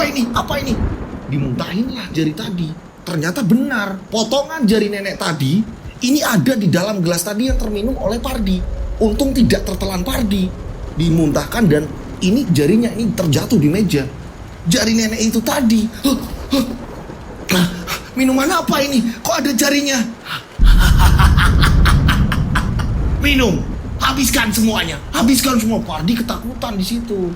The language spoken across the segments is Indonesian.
Apa ini? Apa ini? Dimuntahinlah jari tadi. Ternyata benar, potongan jari nenek tadi ini ada di dalam gelas tadi yang terminum oleh Pardi. Untung tidak tertelan Pardi. Dimuntahkan dan ini jarinya ini terjatuh di meja. Jari nenek itu tadi. Minuman apa ini? Kok ada jarinya? Minum. Habiskan semuanya. Habiskan semua. Pardi ketakutan di situ.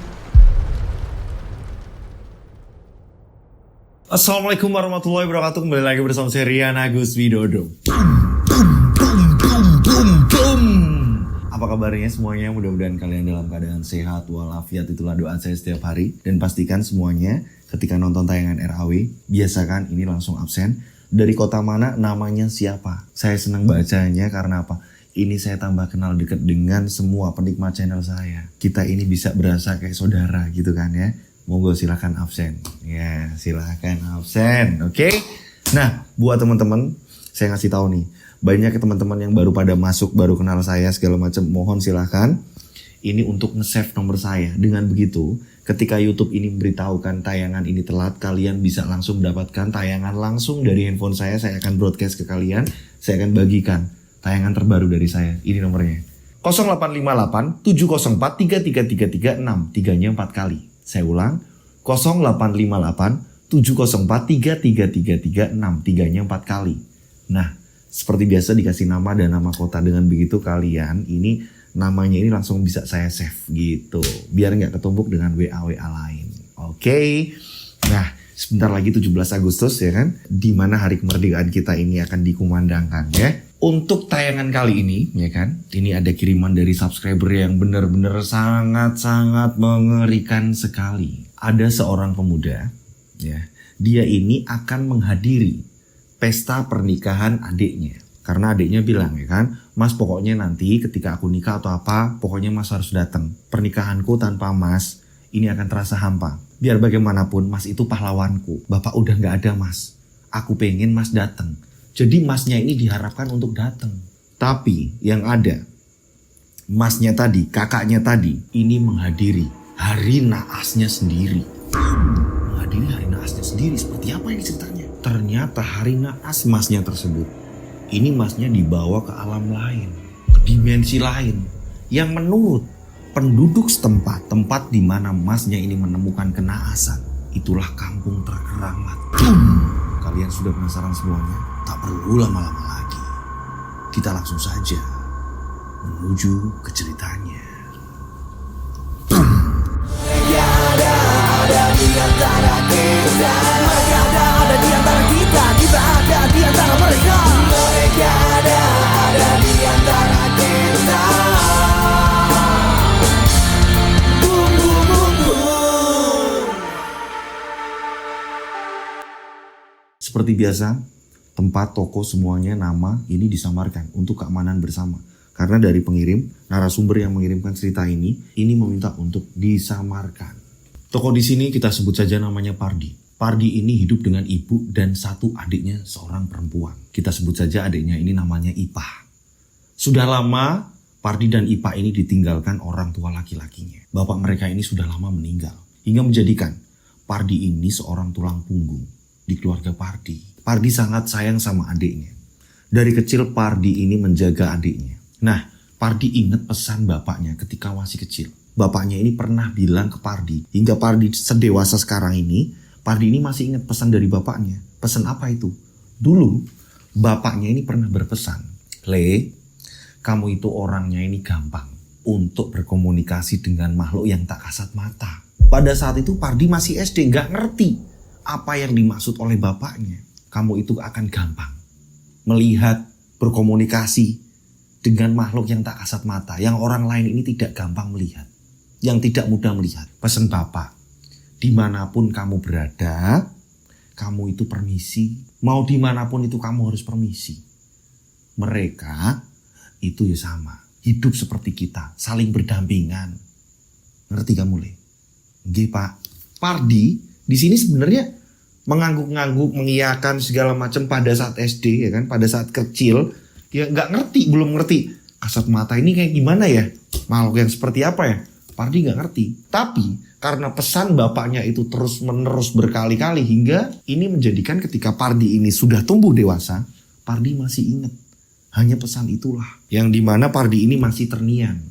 Assalamualaikum warahmatullahi wabarakatuh. Kembali lagi bersama saya Rian Agus Widodo. Apa kabarnya semuanya? Mudah-mudahan kalian dalam keadaan sehat walafiat. Itulah doa saya setiap hari. Dan pastikan semuanya ketika nonton tayangan RAW, biasakan ini langsung absen. Dari kota mana, namanya siapa. Saya senang bacanya karena apa? Ini saya tambah kenal dekat dengan semua penikmat channel saya. Kita ini bisa berasa kayak saudara gitu kan ya. Monggo silahkan absen. Ya, silahkan absen. Oke? Nah, buat teman-teman, saya ngasih tahu nih. Banyak teman-teman yang baru pada masuk, baru kenal saya segala macam. Mohon silahkan. Ini untuk nge-save nomor saya. Dengan begitu, ketika YouTube ini memberitahukan tayangan ini telat, kalian bisa langsung mendapatkan tayangan langsung dari handphone saya. Saya akan broadcast ke kalian. Saya akan bagikan tayangan terbaru dari saya. Ini nomornya. 0858 704 3333 6. 3-nya 4 kali. Saya ulang, 0858 704 3333 6. 3-nya 4 kali. Nah, seperti biasa dikasih nama dan nama kota. Dengan begitu kalian ini namanya ini langsung bisa saya save gitu. Biar nggak ketumpuk dengan WA-WA lain. Oke. Nah, sebentar lagi 17 Agustus ya kan. Dimana hari kemerdekaan kita ini akan dikumandangkan ya. Untuk tayangan kali ini ya kan, ini ada kiriman dari subscriber yang benar-benar sangat-sangat mengerikan sekali. Ada seorang pemuda ya, dia ini akan menghadiri pesta pernikahan adiknya. Karena adiknya bilang ya kan, Mas pokoknya nanti ketika aku nikah atau apa, pokoknya Mas harus datang. Pernikahanku tanpa Mas ini akan terasa hampa. Biar bagaimanapun Mas itu pahlawanku. Bapak udah gak ada Mas. Aku pengen Mas datang. Jadi masnya ini diharapkan untuk datang. Tapi yang ada, masnya tadi, kakaknya tadi, ini menghadiri hari naasnya sendiri. Menghadiri hari naasnya sendiri, seperti apa ini ceritanya? Ternyata hari naas masnya tersebut, ini masnya dibawa ke alam lain, ke dimensi lain. Yang menurut penduduk setempat, tempat di mana masnya ini menemukan kenaasan, itulah kampung terkeramat. Kalian sudah penasaran semuanya? Tak perlu lama-lama lagi. Kita langsung saja menuju ke ceritanya. Mereka ada di antara kita. Mereka ada di antara kita. Kita ada di antara mereka. Mereka ada di antara kita. Boom, boom, boom, boom. Seperti biasa, tempat, toko, semuanya nama ini disamarkan untuk keamanan bersama. Karena dari pengirim, narasumber yang mengirimkan cerita ini meminta untuk disamarkan. Toko di sini kita sebut saja namanya Pardi. Pardi ini hidup dengan ibu dan satu adiknya seorang perempuan. Kita sebut saja adiknya ini namanya Ipah. Sudah lama Pardi dan Ipah ini ditinggalkan orang tua laki-lakinya. Bapak mereka ini sudah lama meninggal. Hingga menjadikan Pardi ini seorang tulang punggung di keluarga Pardi. Pardi sangat sayang sama adiknya. Dari kecil Pardi ini menjaga adiknya. Nah, Pardi ingat pesan bapaknya ketika masih kecil. Bapaknya ini pernah bilang ke Pardi, hingga Pardi sedewasa sekarang ini, Pardi ini masih ingat pesan dari bapaknya. Pesan apa itu? Dulu, bapaknya ini pernah berpesan, Le, kamu itu orangnya ini gampang untuk berkomunikasi dengan makhluk yang tak kasat mata. Pada saat itu Pardi masih SD, gak ngerti apa yang dimaksud oleh bapaknya. Kamu itu akan gampang melihat, berkomunikasi dengan makhluk yang tak kasat mata, yang orang lain ini tidak gampang melihat, yang tidak mudah melihat. Pesan Bapak, dimanapun kamu berada, kamu itu permisi. Mau dimanapun itu kamu harus permisi. Mereka itu ya sama, hidup seperti kita, saling berdampingan. Ngerti kamu, Le? Nggih, Pak. Pardi di sini sebenarnya mengangguk-ngangguk, mengiyakan segala macam pada saat SD ya kan, pada saat kecil ya nggak ngerti, belum ngerti kasat mata ini kayak gimana ya, makhluk yang seperti apa ya, Pardi nggak ngerti. Tapi Karena pesan bapaknya itu terus menerus berkali-kali hingga ini menjadikan ketika Pardi ini sudah tumbuh dewasa, Pardi masih ingat. Hanya pesan itulah yang dimana Pardi ini masih terngiang.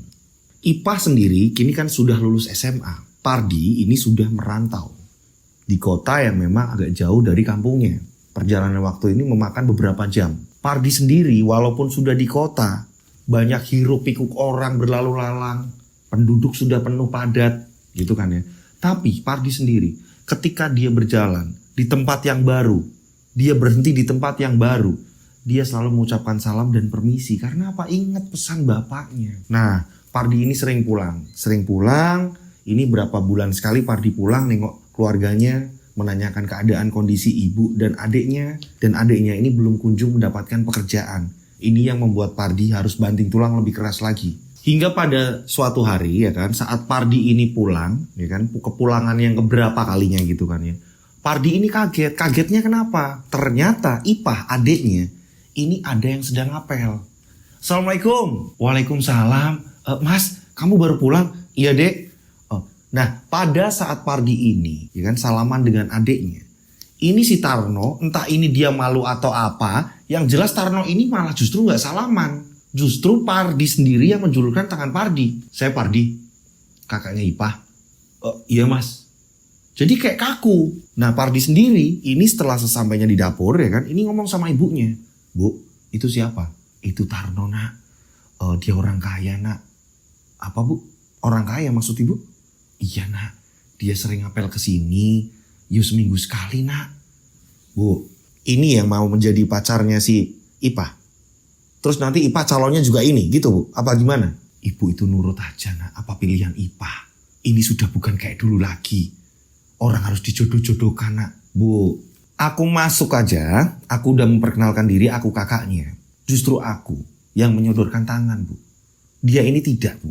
Ipah sendiri kini kan sudah lulus SMA. Pardi ini sudah merantau di kota yang memang agak jauh dari kampungnya. Perjalanan waktu ini memakan beberapa jam. Pardi sendiri walaupun sudah di kota, banyak hiruk pikuk orang berlalu lalang, penduduk sudah penuh padat, gitu kan ya. Tapi Pardi sendiri ketika dia berjalan di tempat yang baru, dia berhenti di tempat yang baru, dia selalu mengucapkan salam dan permisi. Karena apa? Ingat pesan bapaknya. Nah, Pardi ini sering pulang. Ini berapa bulan sekali Pardi pulang nengok keluarganya, menanyakan keadaan kondisi ibu dan adiknya. Dan adiknya ini belum kunjung mendapatkan pekerjaan. Ini yang membuat Pardi harus banting tulang lebih keras lagi. Hingga pada suatu hari ya kan, saat Pardi ini pulang, ya kan, kepulangan yang keberapa kalinya gitu kan ya. Pardi ini kaget. Kagetnya kenapa? Ternyata Ipah adiknya ini ada yang sedang apel. Assalamualaikum. Waalaikumsalam. Mas, kamu baru pulang? Iya, Dek. Nah, pada saat Pardi ini, ya kan, salaman dengan adiknya. Ini si Tarno, entah ini dia malu atau apa, yang jelas Tarno ini malah justru nggak salaman. Justru Pardi sendiri yang menjulurkan tangan Pardi. Saya Pardi, kakaknya Ipah. Iya mas. Jadi kayak kaku. Nah Pardi sendiri ini setelah sesampainya di dapur ya kan, ini ngomong sama ibunya. Bu, itu siapa? Itu Tarno nak. Dia orang kaya nak. Apa bu? Orang kaya maksud ibu? Iya nak. Dia sering apel ke sini. Seminggu sekali nak. Bu, ini yang mau menjadi pacarnya si Ipah. Terus nanti Ipah calonnya juga ini gitu bu. Apa gimana? Ibu itu nurut aja nak. Apa pilihan Ipah? Ini sudah bukan kayak dulu lagi. Orang harus dijodoh-jodohkan nak. Bu, aku masuk aja. Aku udah memperkenalkan diri aku kakaknya. Justru aku yang menyodorkan tangan bu. Dia ini tidak bu.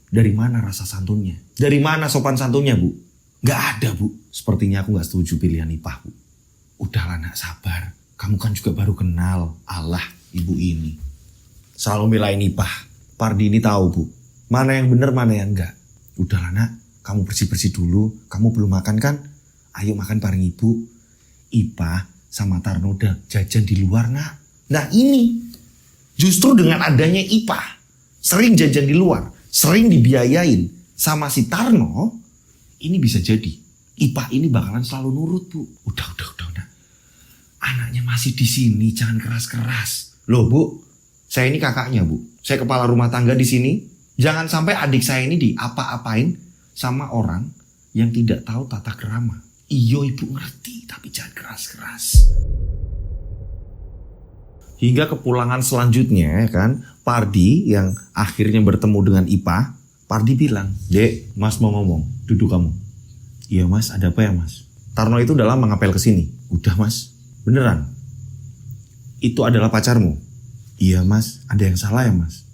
Dari mana rasa santunnya? Dari mana sopan santunnya bu? Gak ada bu. Sepertinya aku gak setuju pilihan Ipah bu. Udahlah nak sabar. Kamu kan juga baru kenal. Allah ibu ini. Selalu belain Ipah. Pardi ini tahu bu. Mana yang benar mana yang enggak. Udahlah nak. Kamu bersih-bersih dulu. Kamu belum makan kan? Ayo makan bareng ibu. Ipah sama Tarno udah jajan di luar nak. Nah ini. Justru dengan adanya Ipah. Sering jajan di luar. Sering dibiayain sama si Tarno. Ini bisa jadi. Ipah ini bakalan selalu nurut bu. Udah. Anaknya masih di sini. Jangan keras-keras. Loh bu. Saya ini kakaknya bu. Saya kepala rumah tangga di sini. Jangan sampai adik saya ini diapa-apain sama orang yang tidak tahu tata krama. Iyo ibu ngerti, tapi jangan keras-keras. Hingga kepulangan selanjutnya kan, Pardi yang akhirnya bertemu dengan Ipah, Pardi bilang, Dek, mas mau ngomong, duduk kamu. Iya mas, ada apa ya mas? Tarno itu udah lama ngapel ke sini. Udah mas, beneran? Itu adalah pacarmu? Iya mas, ada yang salah ya mas?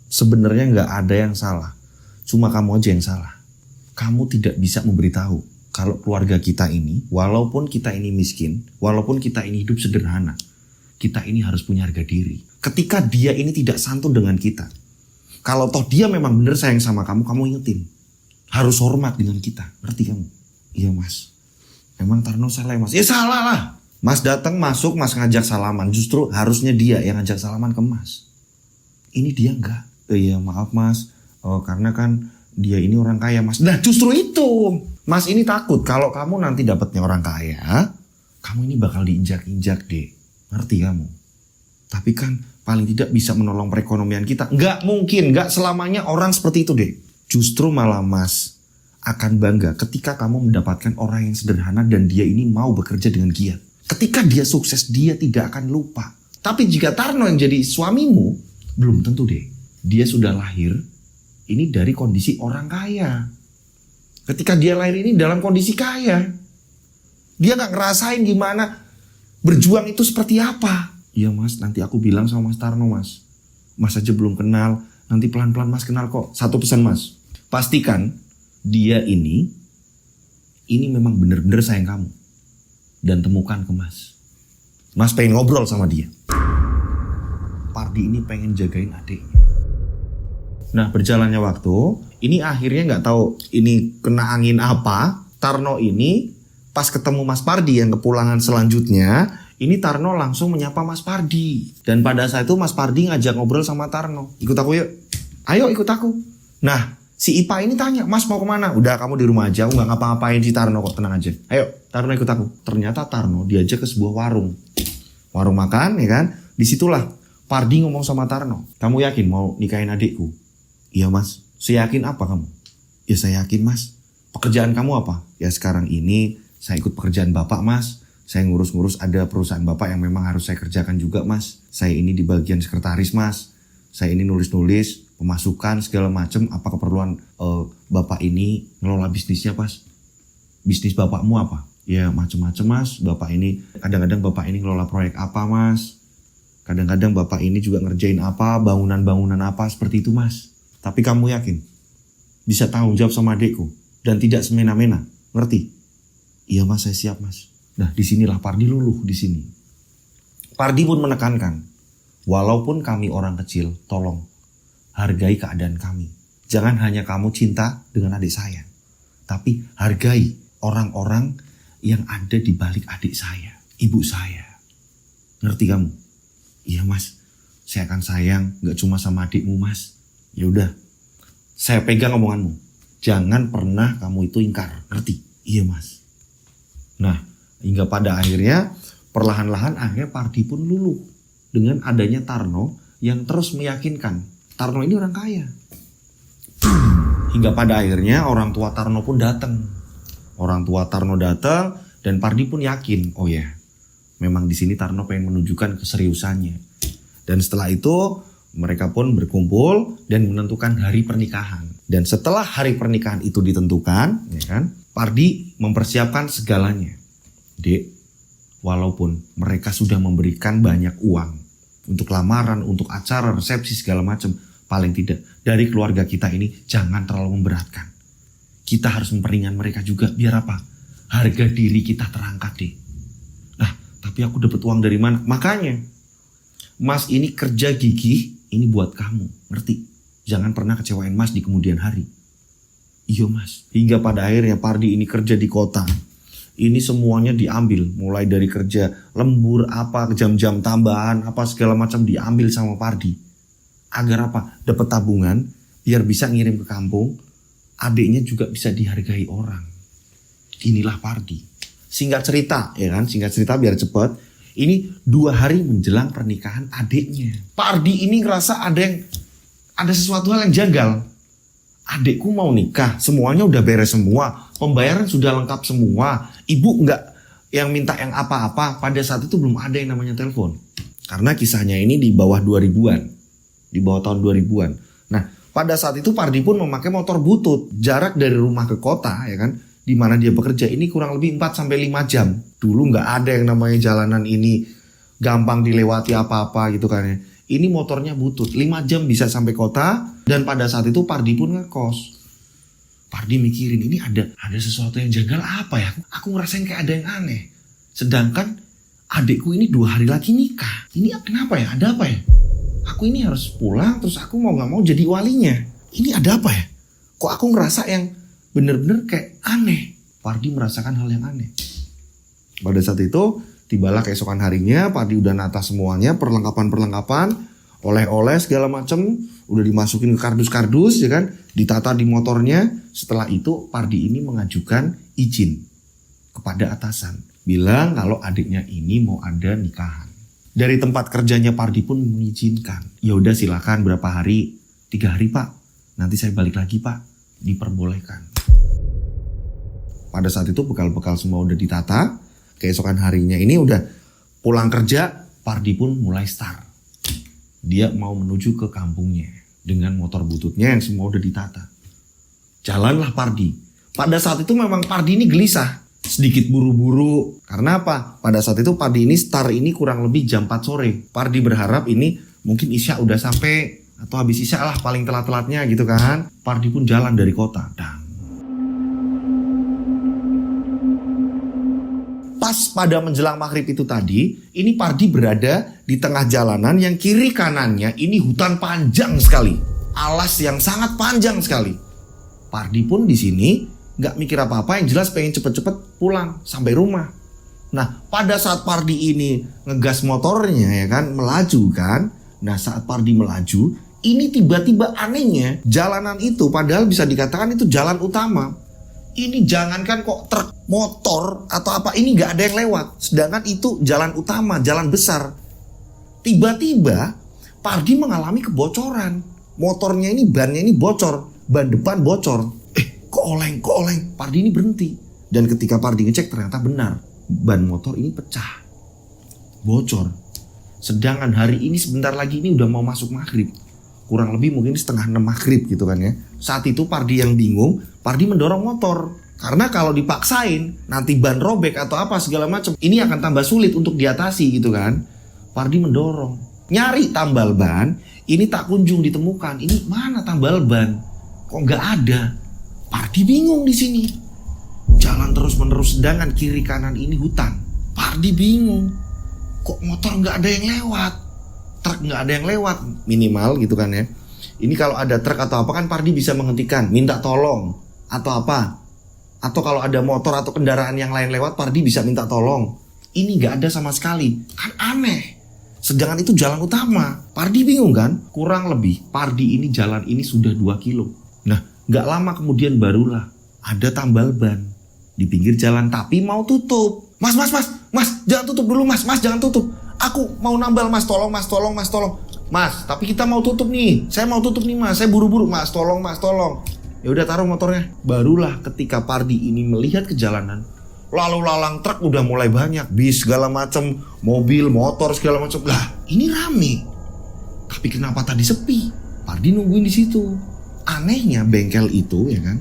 Sebenarnya nggak ada yang salah, cuma kamu aja yang salah. Kamu tidak bisa memberitahu kalau keluarga kita ini, walaupun kita ini miskin, walaupun kita ini hidup sederhana, kita ini harus punya harga diri. Ketika dia ini tidak santun dengan kita, kalau toh dia memang benar sayang sama kamu, kamu ingetin. Harus hormat dengan kita, ngerti kamu? Iya mas, emang Tarno salah ya mas? Ya salah lah. Mas datang masuk, mas ngajak salaman, justru harusnya dia yang ngajak salaman ke mas. Ini dia enggak. Iya maaf mas, karena kan dia ini orang kaya mas. Nah justru itu. Mas ini takut kalau kamu nanti dapatnya orang kaya, kamu ini bakal diinjak-injak deh. Ngerti kamu? Tapi kan paling tidak bisa menolong perekonomian kita. Nggak mungkin, nggak selamanya orang seperti itu deh. Justru malah mas akan bangga ketika kamu mendapatkan orang yang sederhana dan dia ini mau bekerja dengan giat. Ketika dia sukses, dia tidak akan lupa. Tapi jika Tarno yang jadi suamimu, belum tentu deh. Dia sudah lahir ini dari kondisi orang kaya. Ketika dia lahir ini dalam kondisi kaya, dia gak ngerasain gimana berjuang itu seperti apa. Iya mas, nanti aku bilang sama mas Tarno mas. Mas aja belum kenal, nanti pelan-pelan mas kenal kok. Satu pesan mas, pastikan dia ini memang benar-benar sayang kamu. Dan temukan ke mas. Mas pengen ngobrol sama dia. Pardi ini pengen jagain adiknya. Nah berjalannya waktu, Ini akhirnya nggak tahu ini kena angin apa. Tarno ini pas ketemu Mas Pardi yang kepulangan selanjutnya, ini Tarno langsung menyapa Mas Pardi. Dan pada saat itu Mas Pardi ngajak ngobrol sama Tarno. Ikut aku yuk. Ayo ikut aku. Nah, si Ipa ini tanya, Mas mau kemana? Udah kamu di rumah aja, aku gak ngapa-ngapain si Tarno kok, tenang aja. Ayo, Tarno ikut aku. Ternyata Tarno diajak ke sebuah warung. Warung makan, ya kan? Disitulah Pardi ngomong sama Tarno. Kamu yakin mau nikahin adikku? Iya mas. Seyakin apa kamu? Ya saya yakin mas. Pekerjaan kamu apa? Ya sekarang ini saya ikut pekerjaan bapak mas. Saya ngurus-ngurus ada perusahaan bapak yang memang harus saya kerjakan juga mas. Saya ini di bagian sekretaris mas. Saya ini nulis-nulis, pemasukan segala macam. Apa keperluan bapak ini ngelola bisnisnya pas? Bisnis bapakmu apa? Ya macam-macam mas. Bapak ini kadang-kadang bapak ini ngelola proyek apa mas? Kadang-kadang bapak ini juga ngerjain apa, bangunan-bangunan apa seperti itu mas. Tapi kamu yakin bisa tanggung jawab sama adekku dan tidak semena-mena, ngerti? Iya mas, saya siap mas. Nah disinilah Pardi luluh di sini. Pardi pun menekankan. Walaupun kami orang kecil, tolong hargai keadaan kami. Jangan hanya kamu cinta dengan adik saya, tapi hargai orang-orang yang ada di balik adik saya, ibu saya. Ngerti kamu? Iya mas, saya akan sayang gak cuma sama adikmu mas. Ya udah, saya pegang omonganmu. Jangan pernah kamu itu ingkar, ngerti? Iya mas. Nah, hingga pada akhirnya perlahan-lahan akhirnya Pardi pun luluh. Dengan adanya Tarno yang terus meyakinkan Tarno ini orang kaya. Hingga pada akhirnya orang tua Tarno pun datang. Orang tua Tarno datang dan Pardi pun yakin, oh ya, memang di sini Tarno pengen menunjukkan keseriusannya. Dan setelah itu mereka pun berkumpul dan menentukan hari pernikahan. Dan setelah hari pernikahan itu ditentukan, ya kan, Pardi mempersiapkan segalanya. Dek, walaupun mereka sudah memberikan banyak uang untuk lamaran, untuk acara, resepsi segala macam, paling tidak dari keluarga kita ini jangan terlalu memberatkan. Kita harus memperingan mereka juga, biar apa? Harga diri kita terangkat deh. Nah, tapi aku dapat uang dari mana? Makanya, Mas ini kerja gigih, ini buat kamu, ngerti? Jangan pernah kecewain Mas di kemudian hari. Iya Mas. Hingga pada akhirnya Pardi ini kerja di kota. Ini semuanya diambil, mulai dari kerja lembur apa, jam-jam tambahan apa segala macam diambil sama Pardi. Agar apa? Dapat tabungan, biar bisa ngirim ke kampung, adiknya juga bisa dihargai orang. Inilah Pardi. Singkat cerita, ya kan? Singkat cerita biar cepat. Ini 2 hari menjelang pernikahan adiknya. Pardi ini ngerasa ada sesuatu hal yang janggal. Adikku mau nikah, semuanya udah beres semua, pembayaran sudah lengkap semua. Ibu nggak yang minta yang apa-apa. Pada saat itu belum ada yang namanya telepon. Karena kisahnya ini di bawah 2000-an. Di bawah tahun 2000-an. Nah, pada saat itu Pardi pun memakai motor butut. Jarak dari rumah ke kota, ya kan, di mana dia bekerja ini kurang lebih 4-5 jam. Dulu nggak ada yang namanya jalanan ini gampang dilewati apa-apa gitu kan ya. Ini motornya butut, 5 jam bisa sampai kota. Dan pada saat itu Pardi pun ngekos. Pardi mikirin, ini ada sesuatu yang janggal apa ya? Aku ngerasain kayak ada yang aneh. Sedangkan adikku ini 2 hari lagi nikah. Ini kenapa ya? Ada apa ya? Aku ini harus pulang, terus aku mau gak mau jadi walinya. Ini ada apa ya? Kok aku ngerasa yang bener-bener kayak aneh. Pardi merasakan hal yang aneh. Pada saat itu, tibalah keesokan harinya, Pardi udah nata semuanya, perlengkapan, oleh-oleh segala macam, udah dimasukin ke kardus-kardus, ya kan, ditata di motornya. Setelah itu Pardi ini mengajukan izin kepada atasan, bilang kalau adiknya ini mau ada nikahan. Dari tempat kerjanya Pardi pun mengizinkan. Ya udah silakan, berapa hari? 3 hari pak, nanti saya balik lagi pak. Diperbolehkan. Pada saat itu bekal-bekal semua udah ditata. Keesokan harinya ini udah pulang kerja, Pardi pun mulai start. Dia mau menuju ke kampungnya dengan motor bututnya yang semua udah ditata. Jalanlah Pardi. Pada saat itu memang Pardi ini gelisah, sedikit buru-buru. Karena apa? Pada saat itu Pardi ini start ini kurang lebih jam 4 sore. Pardi berharap ini mungkin Isya udah sampai atau habis Isya lah paling telat-telatnya gitu kan. Pardi pun jalan dari kota. Pas pada menjelang maghrib itu tadi, ini Pardi berada di tengah jalanan yang kiri kanannya ini hutan panjang sekali. Alas yang sangat panjang sekali. Pardi pun di sini nggak mikir apa-apa, yang jelas pengen cepet-cepet pulang sampai rumah. Nah, pada saat Pardi ini ngegas motornya ya kan, melaju kan. Nah, saat Pardi melaju, ini tiba-tiba anehnya jalanan itu padahal bisa dikatakan itu jalan utama. Ini jangankan kok truk, motor atau apa, ini nggak ada yang lewat. Sedangkan itu jalan utama, jalan besar. Tiba-tiba Pardi mengalami kebocoran. Motornya ini, bannya ini bocor, ban depan bocor. Kok oleng. Pardi ini berhenti. Dan ketika Pardi ngecek ternyata benar, ban motor ini pecah, bocor. Sedangkan hari ini sebentar lagi ini udah mau masuk maghrib, kurang lebih mungkin setengah 6 maghrib gitu kan ya. Saat itu Pardi yang bingung, Pardi mendorong motor. Karena kalau dipaksain nanti ban robek atau apa segala macam, ini akan tambah sulit untuk diatasi gitu kan. Pardi mendorong, nyari tambal ban, ini tak kunjung ditemukan. Ini mana tambal ban? Kok nggak ada? Pardi bingung di sini. Jalan terus menerus, sedangkan kiri kanan ini hutan. Pardi bingung. Kok motor nggak ada yang lewat? Truk nggak ada yang lewat minimal gitu kan ya. Ini kalau ada truk atau apa kan Pardi bisa menghentikan, minta tolong atau apa. Atau kalau ada motor atau kendaraan yang lain lewat, Pardi bisa minta tolong. Ini nggak ada sama sekali, kan aneh. Sedangkan itu jalan utama. Pardi bingung kan? Kurang lebih Pardi ini jalan ini sudah 2 kilo. Nah, nggak lama kemudian barulah ada tambal ban di pinggir jalan, tapi mau tutup. Mas, jangan tutup dulu mas, jangan tutup. Aku mau nambal mas, tolong. Mas, tapi kita mau tutup nih. Saya mau tutup nih mas, saya buru-buru mas, tolong. Ya udah taruh motornya. Barulah ketika Pardi ini melihat ke jalanan, lalu lalang truk udah mulai banyak, bis segala macam, mobil, motor segala macam. Lah, ini rame. Tapi kenapa tadi sepi? Pardi nungguin di situ. Anehnya bengkel itu ya kan,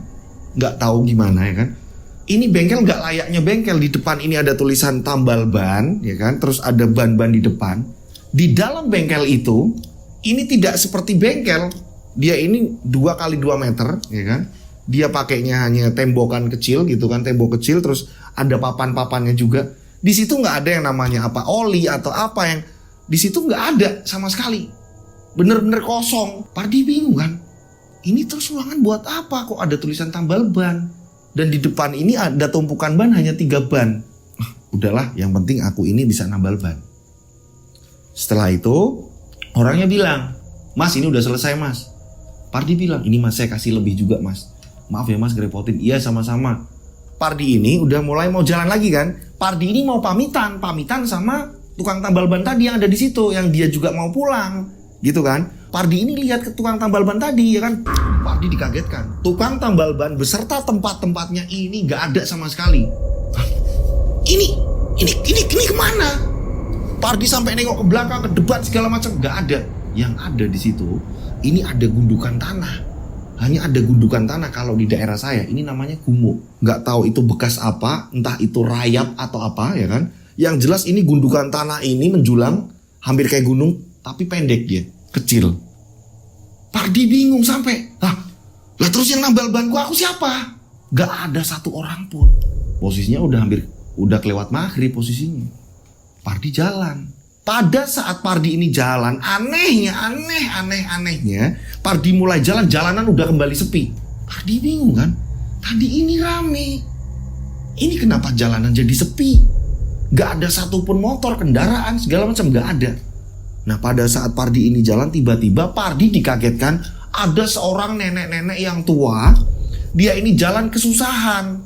nggak tahu gimana ya kan. Ini bengkel nggak layaknya bengkel. Di depan ini ada tulisan tambal ban ya kan, terus ada ban-ban di depan. Di dalam bengkel itu, ini tidak seperti bengkel. Dia ini 2x2 meter ya kan. Dia pakainya hanya tembokan kecil gitu kan, tembok kecil, terus ada papan-papannya juga. Di situ nggak ada yang namanya apa oli atau apa, yang di situ nggak ada sama sekali. Bener-bener kosong. Pardi bingung kan. Ini terus ruangan buat apa? Kok ada tulisan tambal ban? Dan di depan ini ada tumpukan ban hanya 3 ban. Udahlah, yang penting aku ini bisa nambal ban. Setelah itu orangnya bilang, mas ini udah selesai mas. Pardi bilang, ini mas saya kasih lebih juga mas. Maaf ya mas ngerepotin. Iya sama-sama. Pardi ini udah mulai mau jalan lagi kan. Pardi ini mau pamitan sama tukang tambal ban tadi yang ada di situ, yang dia juga mau pulang gitu kan. Pardi ini lihat ke tukang tambal ban tadi ya kan. Pardi dikagetkan. Tukang tambal ban beserta tempat-tempatnya ini gak ada sama sekali. Ini kemana? Pardi sampai nengok ke belakang, ke depan segala macam, gak ada. Yang ada di situ, ini ada gundukan tanah. Hanya ada gundukan tanah. Kalau di daerah saya ini namanya gumuk. Gak tahu itu bekas apa, entah itu rayap atau apa ya kan. Yang jelas ini gundukan tanah ini menjulang hampir kayak gunung, tapi pendek dia, kecil. Pardi bingung sampai, lah terus yang nambal banku aku siapa? Gak ada satu orang pun. Posisinya udah kelewat maghrib posisinya. Pardi jalan. Pada saat Pardi ini jalan, anehnya, Pardi mulai jalan, jalanan udah kembali sepi. Pardi bingung kan, tadi ini rame. Ini kenapa jalanan jadi sepi? Gak ada satupun motor, kendaraan, segala macam gak ada. Nah pada saat Pardi ini jalan, tiba-tiba Pardi dikagetkan ada seorang nenek-nenek yang tua. Dia ini jalan kesusahan.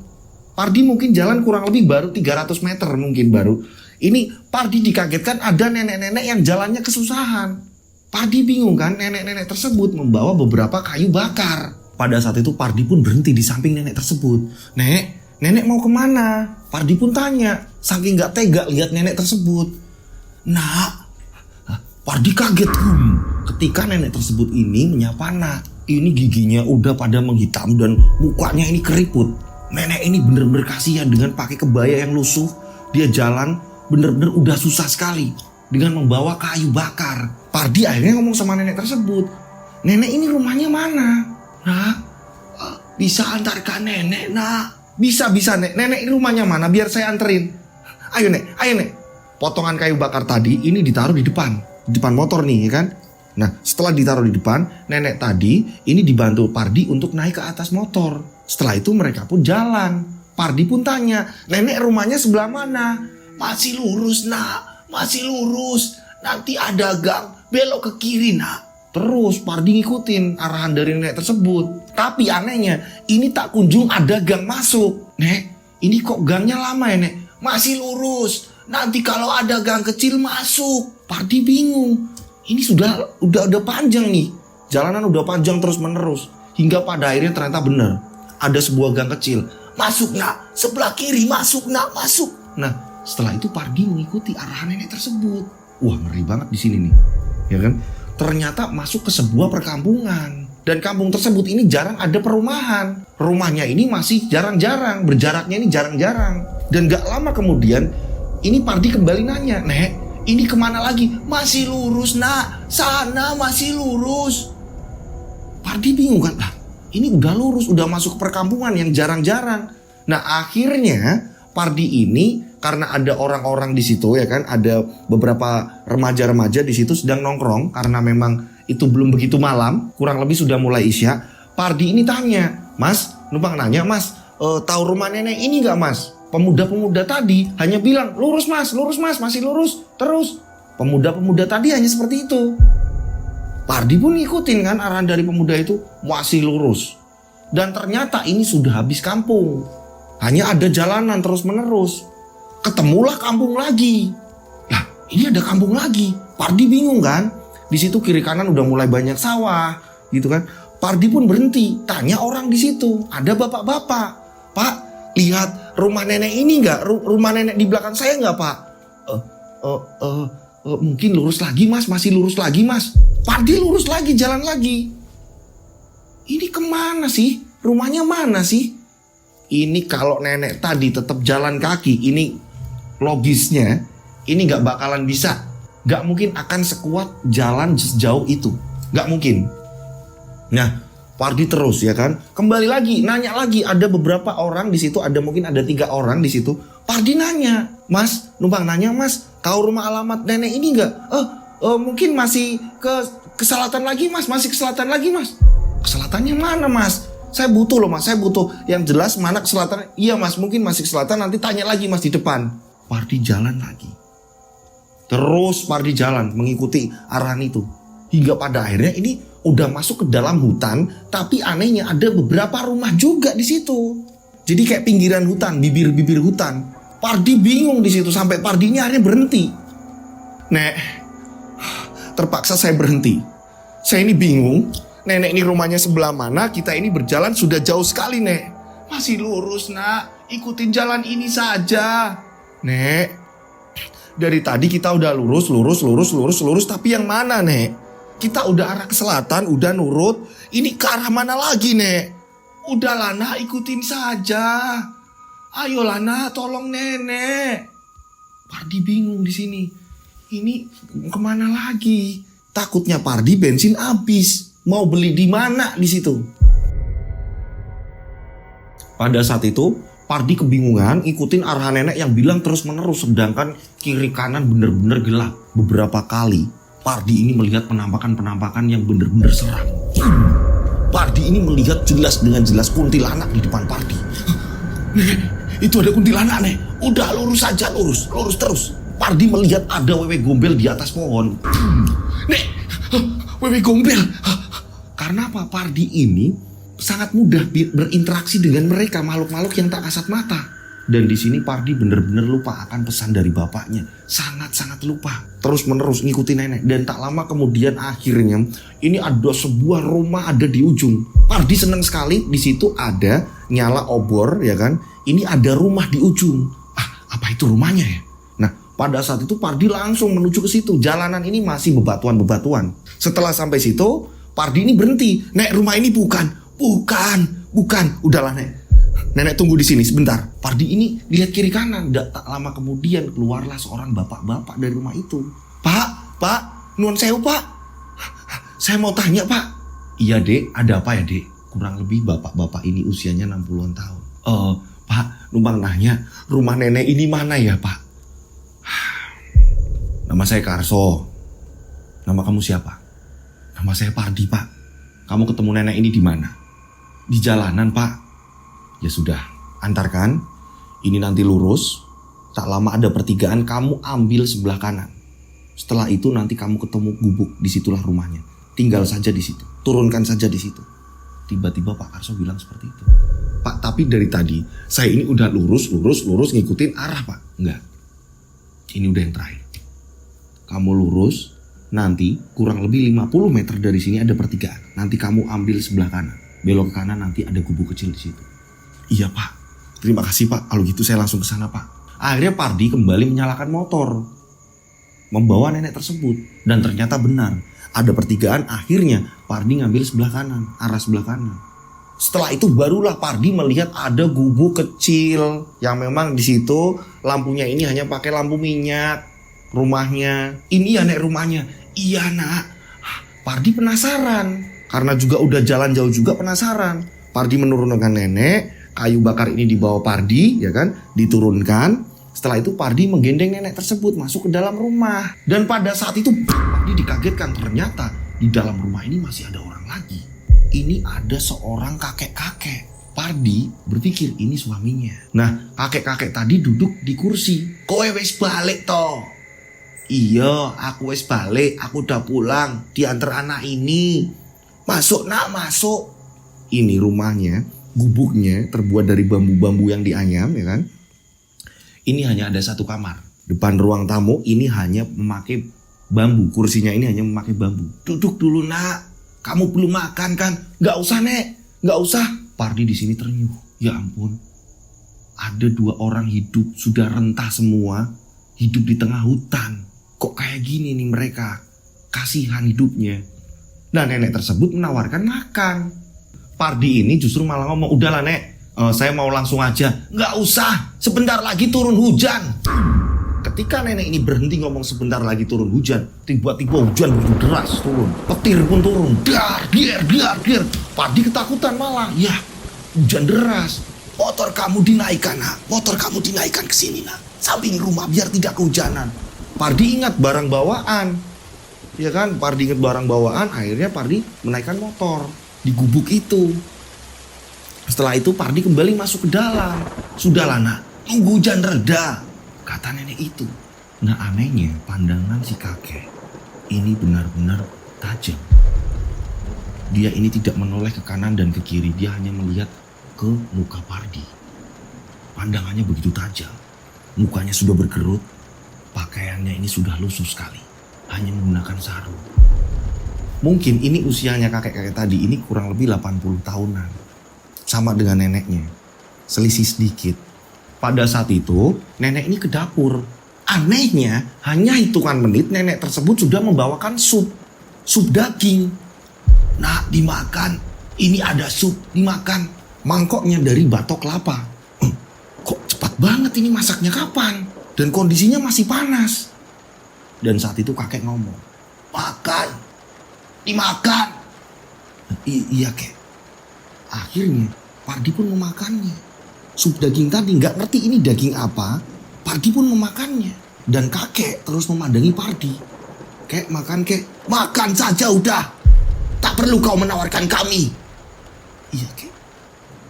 Pardi mungkin jalan kurang lebih baru 300 meter mungkin baru. Ini Pardi dikagetkan ada nenek-nenek yang jalannya kesusahan. Pardi bingung kan, nenek-nenek tersebut membawa beberapa kayu bakar. Pada saat itu Pardi pun berhenti di samping nenek tersebut. Nenek mau kemana? Pardi pun tanya, saking gak tega lihat nenek tersebut. Nak, Pardi kaget ketika nenek tersebut ini menyapa nak. Ini giginya udah pada menghitam dan mukanya ini keriput. Nenek ini bener-bener kasihan dengan pakai kebaya yang lusuh. Dia jalan bener-bener udah susah sekali dengan membawa kayu bakar. Pardi akhirnya ngomong sama nenek tersebut, nenek ini rumahnya mana? Nak, bisa antarkan nenek nak? Bisa nek. Nenek ini rumahnya mana? Biar saya anterin. Ayo nek. Potongan kayu bakar tadi ini ditaruh di depan motor nih ya kan. Nah, setelah ditaruh di depan, nenek tadi ini dibantu Pardi untuk naik ke atas motor. Setelah itu mereka pun jalan. Pardi pun tanya, nenek rumahnya sebelah mana? Masih lurus nak, masih lurus. Nanti ada gang, belok ke kiri nak. Terus Pardi ngikutin arahan dari nenek tersebut. Tapi anehnya, ini tak kunjung ada gang masuk. Nek, ini kok gangnya lama ya nek? Masih lurus. Nanti kalau ada gang kecil masuk. Pardi bingung. Ini udah panjang nih. Jalanan udah panjang terus menerus. Hingga pada akhirnya ternyata benar. Ada sebuah gang kecil. Masuk nak, sebelah kiri masuk nak, masuk. Nah, setelah itu Pardi mengikuti arahan nenek tersebut. Wah, ngeri banget di sini nih. Ya kan? Ternyata masuk ke sebuah perkampungan. Dan kampung tersebut ini jarang ada perumahan. Rumahnya ini masih jarang-jarang. Berjaraknya ini jarang-jarang. Dan gak lama kemudian, ini Pardi kembali nanya, Nek, ini kemana lagi? Masih lurus nak, sana masih lurus. Pardi bingung kan, lah ini udah lurus, udah masuk ke perkampungan yang jarang-jarang. Nah akhirnya Pardi ini karena ada orang-orang di situ ya kan, ada beberapa remaja-remaja di situ sedang nongkrong karena memang itu belum begitu malam, kurang lebih sudah mulai isya. Pardi ini tanya, Mas, numpang nanya Mas, tahu rumah nenek ini nggak Mas? Pemuda-pemuda tadi hanya bilang lurus mas, masih lurus terus. Pemuda-pemuda tadi hanya seperti itu. Pardi pun ngikutin kan arahan dari pemuda itu, masih lurus. Dan ternyata ini sudah habis kampung. Hanya ada jalanan terus menerus. Ketemulah kampung lagi. Lah ini ada kampung lagi. Pardi bingung kan. Di situ kiri kanan udah mulai banyak sawah gitu kan. Pardi pun berhenti, tanya orang di situ. Ada bapak-bapak. Pak, lihat rumah nenek ini nggak? Rumah nenek di belakang saya nggak Pak? Mungkin lurus lagi Mas, masih lurus lagi Mas. Pardi lurus lagi, jalan lagi. Ini kemana sih? Rumahnya mana sih? Ini kalau nenek tadi tetap jalan kaki, ini logisnya ini nggak bakalan bisa. Nggak mungkin akan sekuat jalan sejauh itu. Nggak mungkin. Nah, Pardi terus ya kan, kembali lagi, nanya lagi, ada beberapa orang di situ, mungkin ada 3 orang di situ. Pardi nanya, Mas, numpang nanya Mas, tahu rumah alamat nenek ini nggak? Mungkin masih ke selatan lagi Mas, masih ke selatan lagi Mas. Ke selatannya mana Mas? Saya butuh loh Mas, saya butuh yang jelas mana ke selatan. Iya Mas, mungkin masih ke selatan, nanti tanya lagi Mas di depan. Pardi jalan lagi. Terus Pardi jalan mengikuti arahan itu. Hingga pada akhirnya ini udah masuk ke dalam hutan, tapi anehnya ada beberapa rumah juga di situ. Jadi kayak pinggiran hutan, bibir-bibir hutan. Pardi bingung di situ sampai Pardi ini akhirnya berhenti. Nek, terpaksa saya berhenti. Saya ini bingung, nenek ini rumahnya sebelah mana, kita ini berjalan sudah jauh sekali Nek. Masih lurus nak, ikutin jalan ini saja. Nek, dari tadi kita udah lurus, tapi yang mana Nek? Kita udah arah ke selatan, udah nurut. Ini ke arah mana lagi, Nek? Udahlah, nak, ikutin saja. Ayolah, nak, tolong nenek. Pardi bingung di sini. Ini kemana lagi? Takutnya Pardi bensin habis. Mau beli di mana di situ? Pada saat itu, Pardi kebingungan ikutin arahan nenek yang bilang terus menerus. Sedangkan kiri kanan bener-bener gelap. Beberapa kali Pardi ini melihat penampakan-penampakan yang benar-benar seram. Pardi ini melihat dengan jelas kuntilanak di depan Pardi. Nek, itu ada kuntilanak Nek. Udah lurus saja, lurus terus. Pardi melihat ada wewe gombel di atas pohon. Nek, wewe gombel. Karena apa? Pardi ini sangat mudah berinteraksi dengan mereka, makhluk-makhluk yang tak kasat mata. Dan di sini Pardi benar-benar lupa akan pesan dari bapaknya. Sangat-sangat lupa. Terus menerus ngikutin nenek. Dan tak lama kemudian akhirnya ini ada sebuah rumah ada di ujung. Pardi senang sekali, di situ ada nyala obor ya kan. Ini ada rumah di ujung. Apa itu rumahnya ya? Nah, pada saat itu Pardi langsung menuju ke situ. Jalanan ini masih bebatuan-bebatuan. Setelah sampai situ, Pardi ini berhenti. Nek, rumah ini bukan. Udahlah Nek. Nenek tunggu di sini sebentar. Pardi ini lihat kiri kanan. Tak lama kemudian keluarlah seorang bapak-bapak dari rumah itu. Pak, nuwun sewu Pak. Saya mau tanya Pak. Iya Dek, ada apa ya Dek? Kurang lebih bapak-bapak ini usianya 60-an tahun. Pak, numpang nanya, rumah nenek ini mana ya Pak? Nama saya Karso. Nama kamu siapa? Nama saya Pardi, Pak. Kamu ketemu nenek ini di mana? Di jalanan, Pak. Ya sudah, antarkan. Ini nanti lurus. Tak lama ada pertigaan, kamu ambil sebelah kanan. Setelah itu nanti kamu ketemu gubuk, disitulah rumahnya. Tinggal saja di situ, turunkan saja di situ. Tiba-tiba Pak Karso bilang seperti itu. Pak, tapi dari tadi saya ini udah lurus ngikutin arah, Pak. Enggak. Ini udah yang terakhir. Kamu lurus, nanti kurang lebih 50 meter dari sini ada pertigaan. Nanti kamu ambil sebelah kanan. Belok ke kanan, nanti ada gubuk kecil di situ. Iya, Pak. Terima kasih, Pak. Kalau gitu saya langsung ke sana, Pak. Akhirnya Pardi kembali menyalakan motor, membawa nenek tersebut. Dan ternyata benar, ada pertigaan. Akhirnya Pardi ngambil sebelah kanan, arah sebelah kanan. Setelah itu barulah Pardi melihat ada gubuk kecil yang memang di situ lampunya ini hanya pakai lampu minyak. Rumahnya, ini ya nek rumahnya. Iya nak. Pardi penasaran, karena juga udah jalan jauh juga penasaran. Pardi menurunkan nenek. Kayu bakar ini dibawa Pardi, ya kan, diturunkan. Setelah itu Pardi menggendeng nenek tersebut masuk ke dalam rumah. Dan pada saat itu Pardi dikagetkan, ternyata di dalam rumah ini masih ada orang lagi. Ini ada seorang kakek-kakek. Pardi berpikir ini suaminya. Nah, kakek-kakek tadi duduk di kursi. Kowe wis balik toh? Iya, aku wis balik. Aku udah pulang. Diantar anak ini. Masuk nak, masuk. Ini rumahnya. Gubuknya terbuat dari bambu-bambu yang dianyam, ya kan? Ini hanya ada satu kamar. Depan ruang tamu ini hanya memakai bambu. Kursinya ini hanya memakai bambu. Duduk dulu nak. Kamu belum makan kan? Gak usah nek. Gak usah. Pardi di sini terenyuh. Ya ampun. Ada 2 orang hidup sudah rentah semua. Hidup di tengah hutan. Kok kayak gini nih mereka? Kasihan hidupnya. Nah nenek tersebut menawarkan makan. Pardi ini justru malah ngomong, udahlah nek, saya mau langsung aja. Nggak usah, sebentar lagi turun hujan. Ketika nenek ini berhenti ngomong sebentar lagi turun hujan, tiba-tiba hujan begitu deras turun. Petir pun turun, dar. Pardi ketakutan malah, ya hujan deras. Motor kamu dinaikkan nak, motor kamu dinaikkan ke sini nak, samping rumah biar tidak kehujanan. Pardi ingat barang bawaan, ya kan? Pardi ingat barang bawaan, akhirnya Pardi menaikkan motor di gubuk itu. Setelah itu Pardi kembali masuk ke dalam. Sudahlah nak, tunggu hujan reda, kata nenek itu. Nah anehnya pandangan si kakek ini benar-benar tajam. Dia ini tidak menoleh ke kanan dan ke kiri. Dia hanya melihat ke muka Pardi. Pandangannya begitu tajam. Mukanya sudah berkerut. Pakaiannya ini sudah lusuh sekali. Hanya menggunakan sarung. Mungkin ini usianya kakek-kakek tadi ini kurang lebih 80 tahunan. Sama dengan neneknya. Selisih sedikit. Pada saat itu nenek ini ke dapur. Anehnya hanya hitungan menit nenek tersebut sudah membawakan sup. Sup daging. Nah dimakan. Ini ada sup dimakan. Mangkoknya dari batok kelapa. Kok cepat banget ini masaknya kapan? Dan kondisinya masih panas. Dan saat itu kakek ngomong. Makan. Dimakan. Iya kek. Akhirnya Pardi pun memakannya. Sup daging tadi gak ngerti ini daging apa. Pardi pun memakannya. Dan kakek terus memandangi Pardi. Kek makan kek. Makan saja udah. Tak perlu kau menawarkan kami. Iya kek.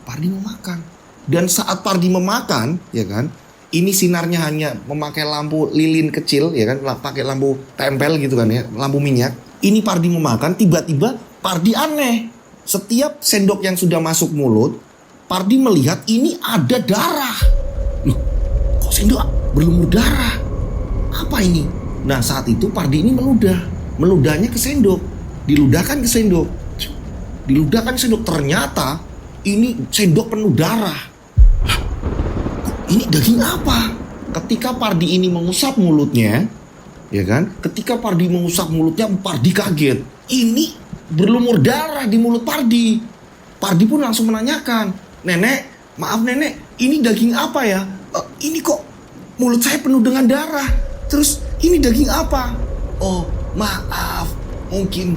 Pardi memakan. Dan saat Pardi memakan, ya kan, ini sinarnya hanya memakai lampu lilin kecil, ya kan, pakai lampu tempel gitu kan ya, lampu minyak. Ini Pardi memakan, tiba-tiba Pardi aneh. Setiap sendok yang sudah masuk mulut, Pardi melihat ini ada darah. Loh, kok sendok berlumur darah? Apa ini? Nah saat itu Pardi ini meludah. Meludahnya ke sendok. Diludahkan ke sendok. Diludahkan ke sendok. Ternyata ini sendok penuh darah. Lah, kok ini daging apa? Ketika Pardi ini mengusap mulutnya, ya kan? Ketika Pardi mengusap mulutnya, Pardi kaget. Ini berlumur darah di mulut Pardi. Pardi pun langsung menanyakan, nenek, maaf nenek, ini daging apa ya? Ini kok mulut saya penuh dengan darah. Terus ini daging apa? Oh maaf, mungkin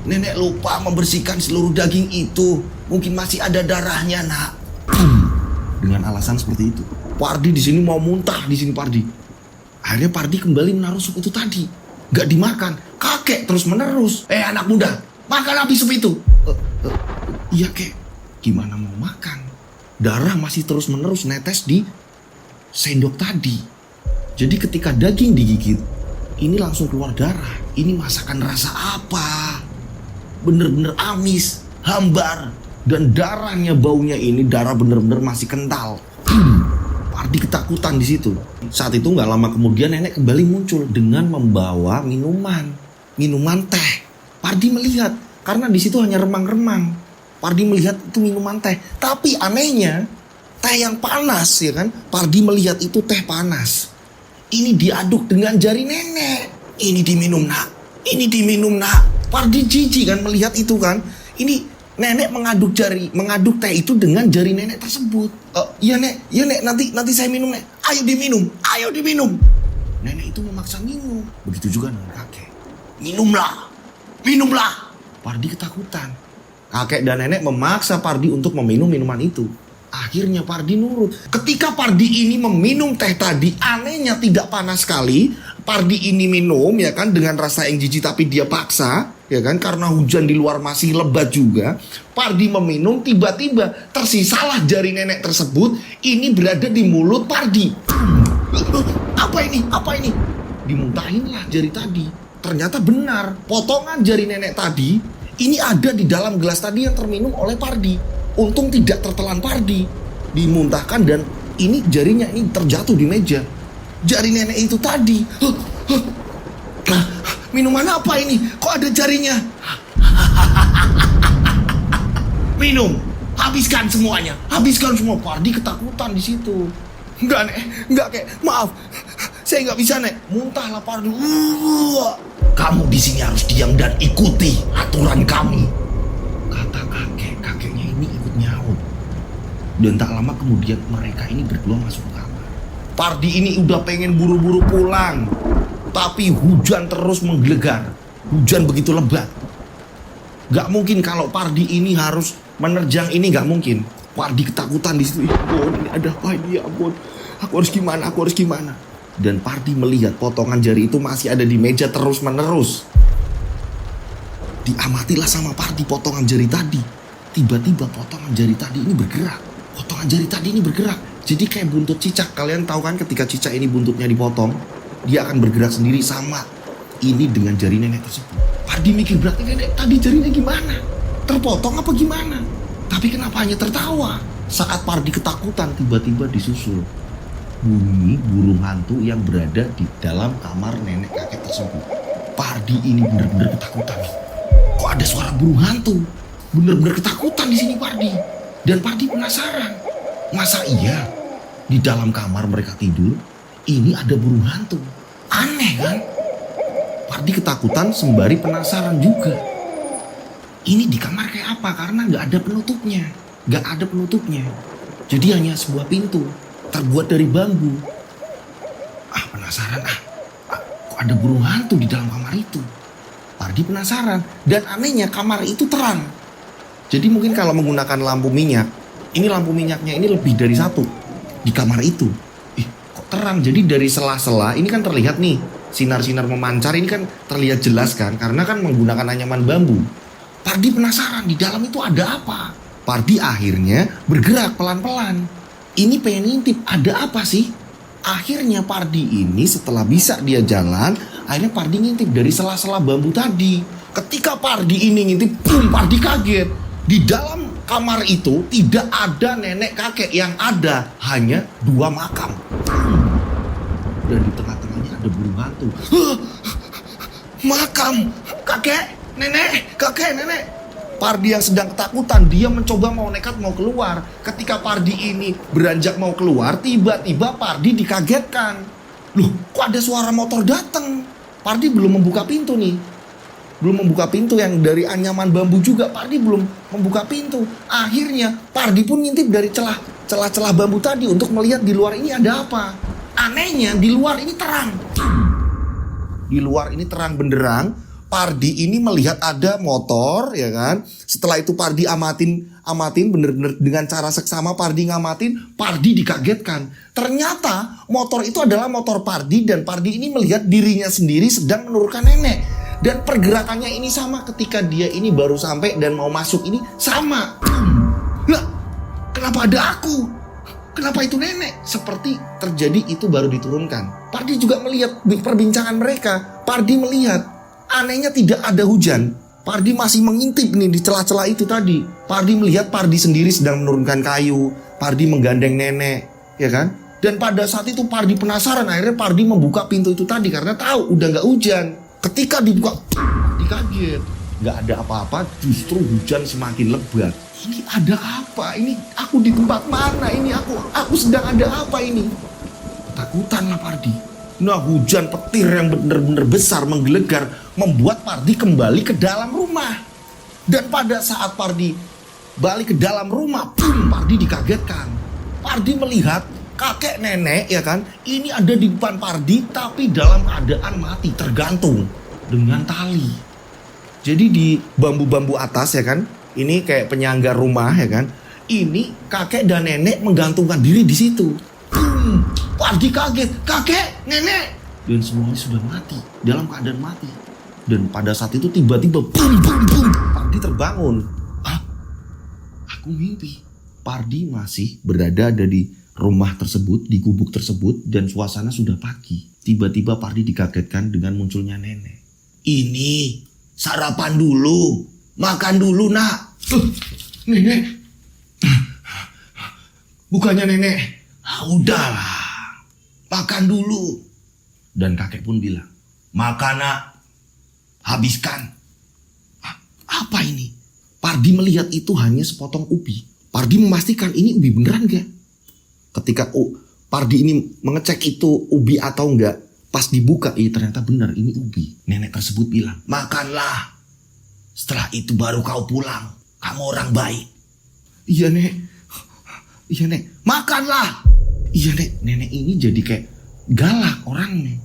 nenek lupa membersihkan seluruh daging itu. Mungkin masih ada darahnya nak. Dengan alasan seperti itu, Pardi di sini mau muntah di sini Pardi. Akhirnya Pardi kembali menaruh sup itu tadi. Gak dimakan. Kakek terus menerus. Anak muda, makan habis sup itu. Iya kek, gimana mau makan? Darah masih terus menerus netes di sendok tadi. Jadi ketika daging digigit, ini langsung keluar darah. Ini masakan rasa apa? Bener-bener amis, hambar. Dan darahnya, baunya ini darah bener-bener masih kental. Pardi ketakutan di situ. Saat itu nggak lama kemudian nenek kembali muncul dengan membawa minuman teh. Pardi melihat karena di situ hanya remang-remang. Pardi melihat itu minuman teh. Tapi anehnya teh yang panas ya kan. Pardi melihat itu teh panas. Ini diaduk dengan jari nenek. Ini diminum nak. Ini diminum nak. Pardi jijik kan melihat itu kan. Ini nenek mengaduk teh itu dengan jari nenek tersebut. Iya nek, nanti saya minum nek. Ayo diminum. Nenek itu memaksa minum. Begitu juga dengan kakek. Minumlah. Pardi ketakutan. Kakek dan nenek memaksa Pardi untuk meminum minuman itu. Akhirnya Pardi nurut. Ketika Pardi ini meminum teh tadi, anehnya tidak panas sekali. Pardi ini minum ya kan dengan rasa yang jijik tapi dia paksa ya kan karena hujan di luar masih lebat juga. Pardi meminum, tiba-tiba tersisalah jari nenek tersebut ini berada di mulut Pardi. Apa ini? Dimuntahinlah jari tadi. Ternyata benar, potongan jari nenek tadi ini ada di dalam gelas tadi yang terminum oleh Pardi. Untung tidak tertelan Pardi. Dimuntahkan dan ini jarinya ini terjatuh di meja. Jari nenek itu tadi. Minuman apa ini? Kok ada jarinya? Minum. Habiskan semuanya. Pardi ketakutan di situ. Enggak kek. Maaf. Saya nggak bisa nek. Muntahlah Pardi. Kamu di sini harus diam dan ikuti aturan kami. Kata kakeknya ini ikut nyaut. Dan tak lama kemudian mereka ini berdua masuk ke kamar. Pardi ini udah pengen buru-buru pulang. Tapi hujan terus menggelegar. Hujan begitu lebat. Gak mungkin kalau Pardi ini harus menerjang ini, gak mungkin. Pardi ketakutan di situ. Ya ampun, ini ada apa ini? Ya ampun. Aku harus gimana? Dan Pardi melihat potongan jari itu masih ada di meja terus menerus. Diamatilah sama Pardi potongan jari tadi. Tiba-tiba potongan jari tadi ini bergerak. Jadi kayak buntut cicak. Kalian tahu kan ketika cicak ini buntutnya dipotong, dia akan bergerak sendiri sama ini dengan jari nenek tersebut. Pardi mikir berarti nenek tadi jarinya gimana? Terpotong apa gimana? Tapi kenapa hanya tertawa? Saat Pardi ketakutan tiba-tiba disusul bunyi burung hantu yang berada di dalam kamar nenek kakek tersebut. Pardi ini benar-benar ketakutan. Kok ada suara burung hantu? Benar-benar ketakutan di sini Pardi. Dan Pardi penasaran. Masa iya di dalam kamar mereka tidur ini ada burung hantu? Aneh kan? Pardi ketakutan sembari penasaran juga. Ini di kamar kayak apa? Karena gak ada penutupnya. Jadi hanya sebuah pintu terbuat dari bambu. Penasaran kok ada burung hantu di dalam kamar itu? Pardi penasaran. Dan anehnya kamar itu terang. Jadi mungkin kalau menggunakan lampu minyak, ini lampu minyaknya ini lebih dari satu di kamar itu. Kok terang? Jadi dari sela-sela ini kan terlihat nih sinar-sinar memancar ini kan terlihat jelas kan karena kan menggunakan anyaman bambu. Pardi penasaran di dalam itu ada apa. Pardi akhirnya bergerak pelan-pelan. Ini pengen ngintip ada apa sih? Akhirnya Pardi ini setelah bisa dia jalan, akhirnya Pardi ngintip dari sela-sela bambu tadi. Ketika Pardi ini ngintip, Pardi kaget. Di dalam kamar itu tidak ada nenek kakek, yang ada hanya 2 makam. Dan di tengah-tengahnya ada burung hantu. Makam, kakek, nenek. Pardi yang sedang ketakutan, dia mencoba mau keluar. Ketika Pardi ini beranjak mau keluar, tiba-tiba Pardi dikagetkan. Loh, kok ada suara motor datang? Pardi belum membuka pintu nih. Belum membuka pintu yang dari anyaman bambu juga. Pardi belum membuka pintu. Akhirnya Pardi pun ngintip dari celah-celah bambu tadi untuk melihat di luar ini ada apa. Anehnya di luar ini terang. Di luar ini terang benderang. Pardi ini melihat ada motor ya kan. Setelah itu Pardi amatin amatin bener-bener dengan cara seksama. Pardi ngamatin, Pardi dikagetkan. Ternyata motor itu adalah motor Pardi dan Pardi ini melihat dirinya sendiri sedang menurunkan nenek. Dan pergerakannya ini sama ketika dia ini baru sampai dan mau masuk ini sama. Lah, kenapa ada aku? Kenapa itu nenek? Seperti terjadi itu baru diturunkan. Pardi juga melihat perbincangan mereka. Pardi melihat anehnya tidak ada hujan. Pardi masih mengintip nih di celah-celah itu tadi. Pardi melihat Pardi sendiri sedang menurunkan kayu. Pardi menggandeng nenek, ya kan? Dan pada saat itu Pardi penasaran. Akhirnya Pardi membuka pintu itu tadi karena tahu udah nggak hujan. Ketika dibuka, Pardi kaget. Nggak ada apa-apa, justru hujan semakin lebat. Ini ada apa? Ini aku di tempat mana? Ini aku sedang ada apa ini? Ketakutan lah Pardi. Nah, hujan petir yang benar-benar besar menggelegar membuat Pardi kembali ke dalam rumah. Dan pada saat Pardi balik ke dalam rumah, Pardi dikagetkan. Pardi melihat kakek nenek, ya kan, ini ada di depan Pardi tapi dalam keadaan mati, tergantung dengan tali. Jadi di bambu-bambu atas, ya kan, ini kayak penyangga rumah, ya kan. Ini kakek dan nenek menggantungkan diri di situ. Pardi kaget, kakek, nenek, dan semuanya sudah mati, dalam keadaan mati. Dan pada saat itu tiba-tiba Pardi terbangun. Aku mimpi. Pardi masih berada di rumah tersebut, di gubuk tersebut, dan suasana sudah pagi. Tiba-tiba Pardi dikagetkan dengan munculnya nenek. Ini sarapan dulu, makan dulu nak. Nenek, bukannya nenek. Udahlah, makan dulu. Dan kakek pun bilang, makan nak, habiskan. Apa ini? Pardi melihat itu hanya sepotong ubi. Pardi memastikan ini ubi beneran gak? Ketika Pardi ini mengecek itu ubi atau enggak, pas dibuka, ternyata benar ini ubi. Nenek tersebut bilang, makanlah. Setelah itu baru kau pulang. Kamu orang baik. Iya nek. Iya nek. Makanlah. Iya nek. Nenek ini jadi kayak galak orangnya.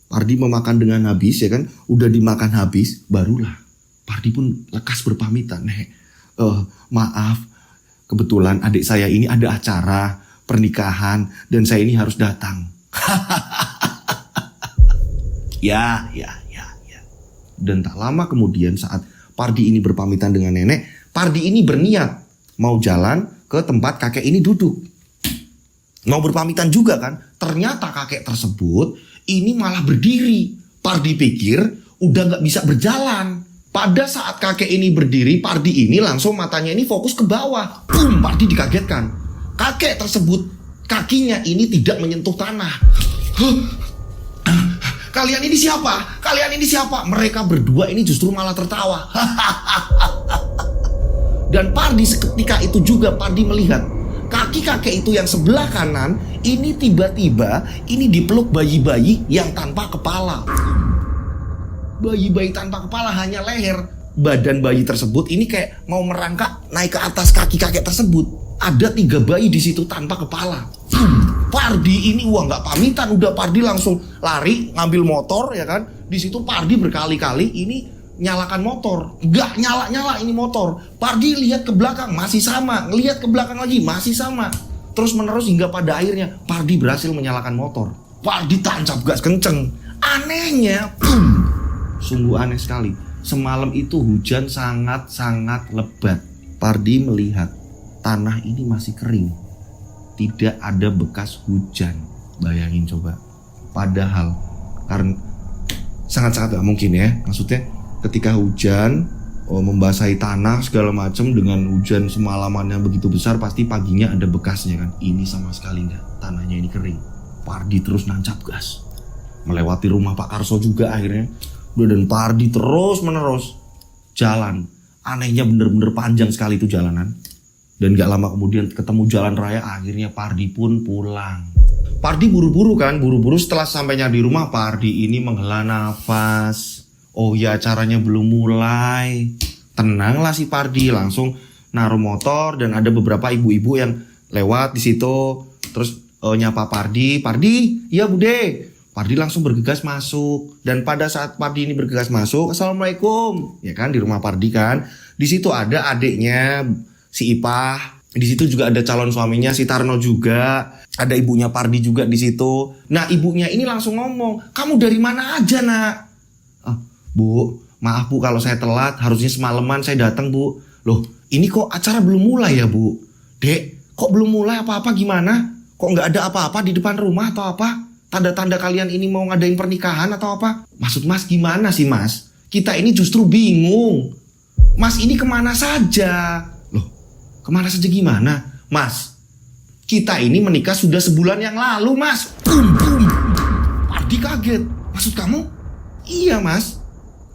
Pardi memakan dengan habis, ya kan. Udah dimakan habis, barulah Pardi pun lekas berpamitan. Nek, maaf. Kebetulan adik saya ini ada acara pernikahan dan saya ini harus datang. Ya. Dan tak lama kemudian saat Pardi ini berpamitan dengan nenek, Pardi ini berniat mau jalan ke tempat kakek ini duduk. Mau berpamitan juga kan. Ternyata kakek tersebut ini malah berdiri. Pardi pikir udah gak bisa berjalan. Pada saat kakek ini berdiri, Pardi ini langsung matanya ini fokus ke bawah. Pardi dikagetkan. Kakek tersebut kakinya ini tidak menyentuh tanah. Kalian ini siapa? Kalian ini siapa? Mereka berdua ini justru malah tertawa. Dan Pardi seketika itu juga Pardi melihat kaki kakek itu yang sebelah kanan ini tiba-tiba ini dipeluk bayi-bayi yang tanpa kepala. Bayi-bayi tanpa kepala, hanya leher. Badan bayi tersebut ini kayak mau merangkak naik ke atas kaki kakek tersebut. Ada 3 bayi di situ tanpa kepala. Pardi ini nggak pamitan, udah Pardi langsung lari ngambil motor, ya kan. Di situ Pardi berkali-kali ini nyalakan motor, nggak nyala ini motor. Pardi lihat ke belakang masih sama, ngelihat ke belakang lagi masih sama, terus menerus hingga pada akhirnya Pardi berhasil menyalakan motor. Pardi tancap gas kenceng. Anehnya, sungguh aneh sekali. Semalam itu hujan sangat-sangat lebat. Pardi melihat tanah ini masih kering, tidak ada bekas hujan. Bayangin coba. Padahal karena sangat-sangat gak mungkin ya. Maksudnya ketika hujan membasahi tanah segala macam dengan hujan semalaman yang begitu besar, pasti paginya ada bekasnya kan. Ini sama sekali enggak. Tanahnya ini kering. Pardi terus nancap gas. Melewati rumah Pak Karso juga akhirnya. Dan Pardi terus menerus jalan. Anehnya bener-bener panjang sekali itu jalanan. Dan gak lama kemudian ketemu jalan raya. Akhirnya Pardi pun pulang. Pardi buru-buru kan. Buru-buru setelah sampainya di rumah, Pardi ini menghela nafas. Oh ya, acaranya belum mulai. Tenanglah si Pardi. Langsung naruh motor. Dan ada beberapa ibu-ibu yang lewat di situ. Terus nyapa Pardi. Pardi, iya bude. Pardi langsung bergegas masuk. Dan pada saat Pardi ini bergegas masuk, assalamualaikum, ya kan, di rumah Pardi kan. Di situ ada adiknya si Ipah. Di situ juga ada calon suaminya si Tarno juga. Ada ibunya Pardi juga di situ. Nah, ibunya ini langsung ngomong, "Kamu dari mana aja, Nak?" "Ah, Bu, maaf Bu kalau saya telat. Harusnya semalaman saya datang, Bu." "Loh, ini kok acara belum mulai ya, Bu?" "Dek, kok belum mulai apa-apa gimana? Kok nggak ada apa-apa di depan rumah atau apa? Tanda-tanda kalian ini mau ngadain pernikahan atau apa?" "Maksud Mas gimana sih, Mas? Kita ini justru bingung. Mas ini kemana saja?" "Loh, kemana saja gimana? Mas, kita ini menikah sudah sebulan yang lalu, Mas." Pardi kaget. "Maksud kamu?" "Iya, Mas.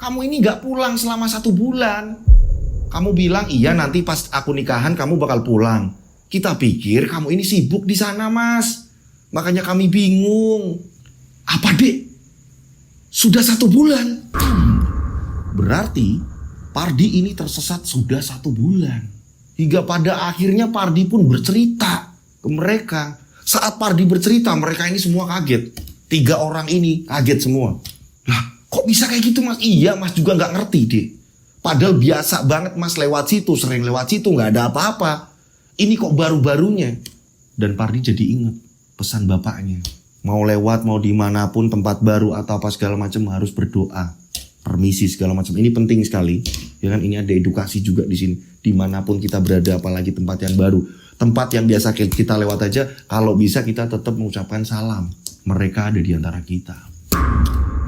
Kamu ini gak pulang selama 1 bulan. Kamu bilang iya nanti pas aku nikahan kamu bakal pulang. Kita pikir kamu ini sibuk di sana, Mas. Makanya kami bingung." "Apa, Dek? Sudah 1 bulan?" Berarti Pardi ini tersesat sudah 1 bulan. Hingga pada akhirnya Pardi pun bercerita ke mereka. Saat Pardi bercerita, mereka ini semua kaget. 3 orang ini kaget semua. "Lah, kok bisa kayak gitu, Mas?" "Iya, Mas juga gak ngerti, Dek. Padahal biasa banget Mas lewat situ, sering lewat situ, gak ada apa-apa. Ini kok baru-barunya." Dan Pardi jadi ingat pesan bapaknya. Mau lewat, mau dimanapun, tempat baru atau apa segala macam harus berdoa. Permisi segala macam. Ini penting sekali. Ya kan, ini ada edukasi juga di sini. Dimanapun kita berada, apalagi tempat yang baru. Tempat yang biasa kita lewat aja, kalau bisa kita tetap mengucapkan salam. Mereka ada di antara kita.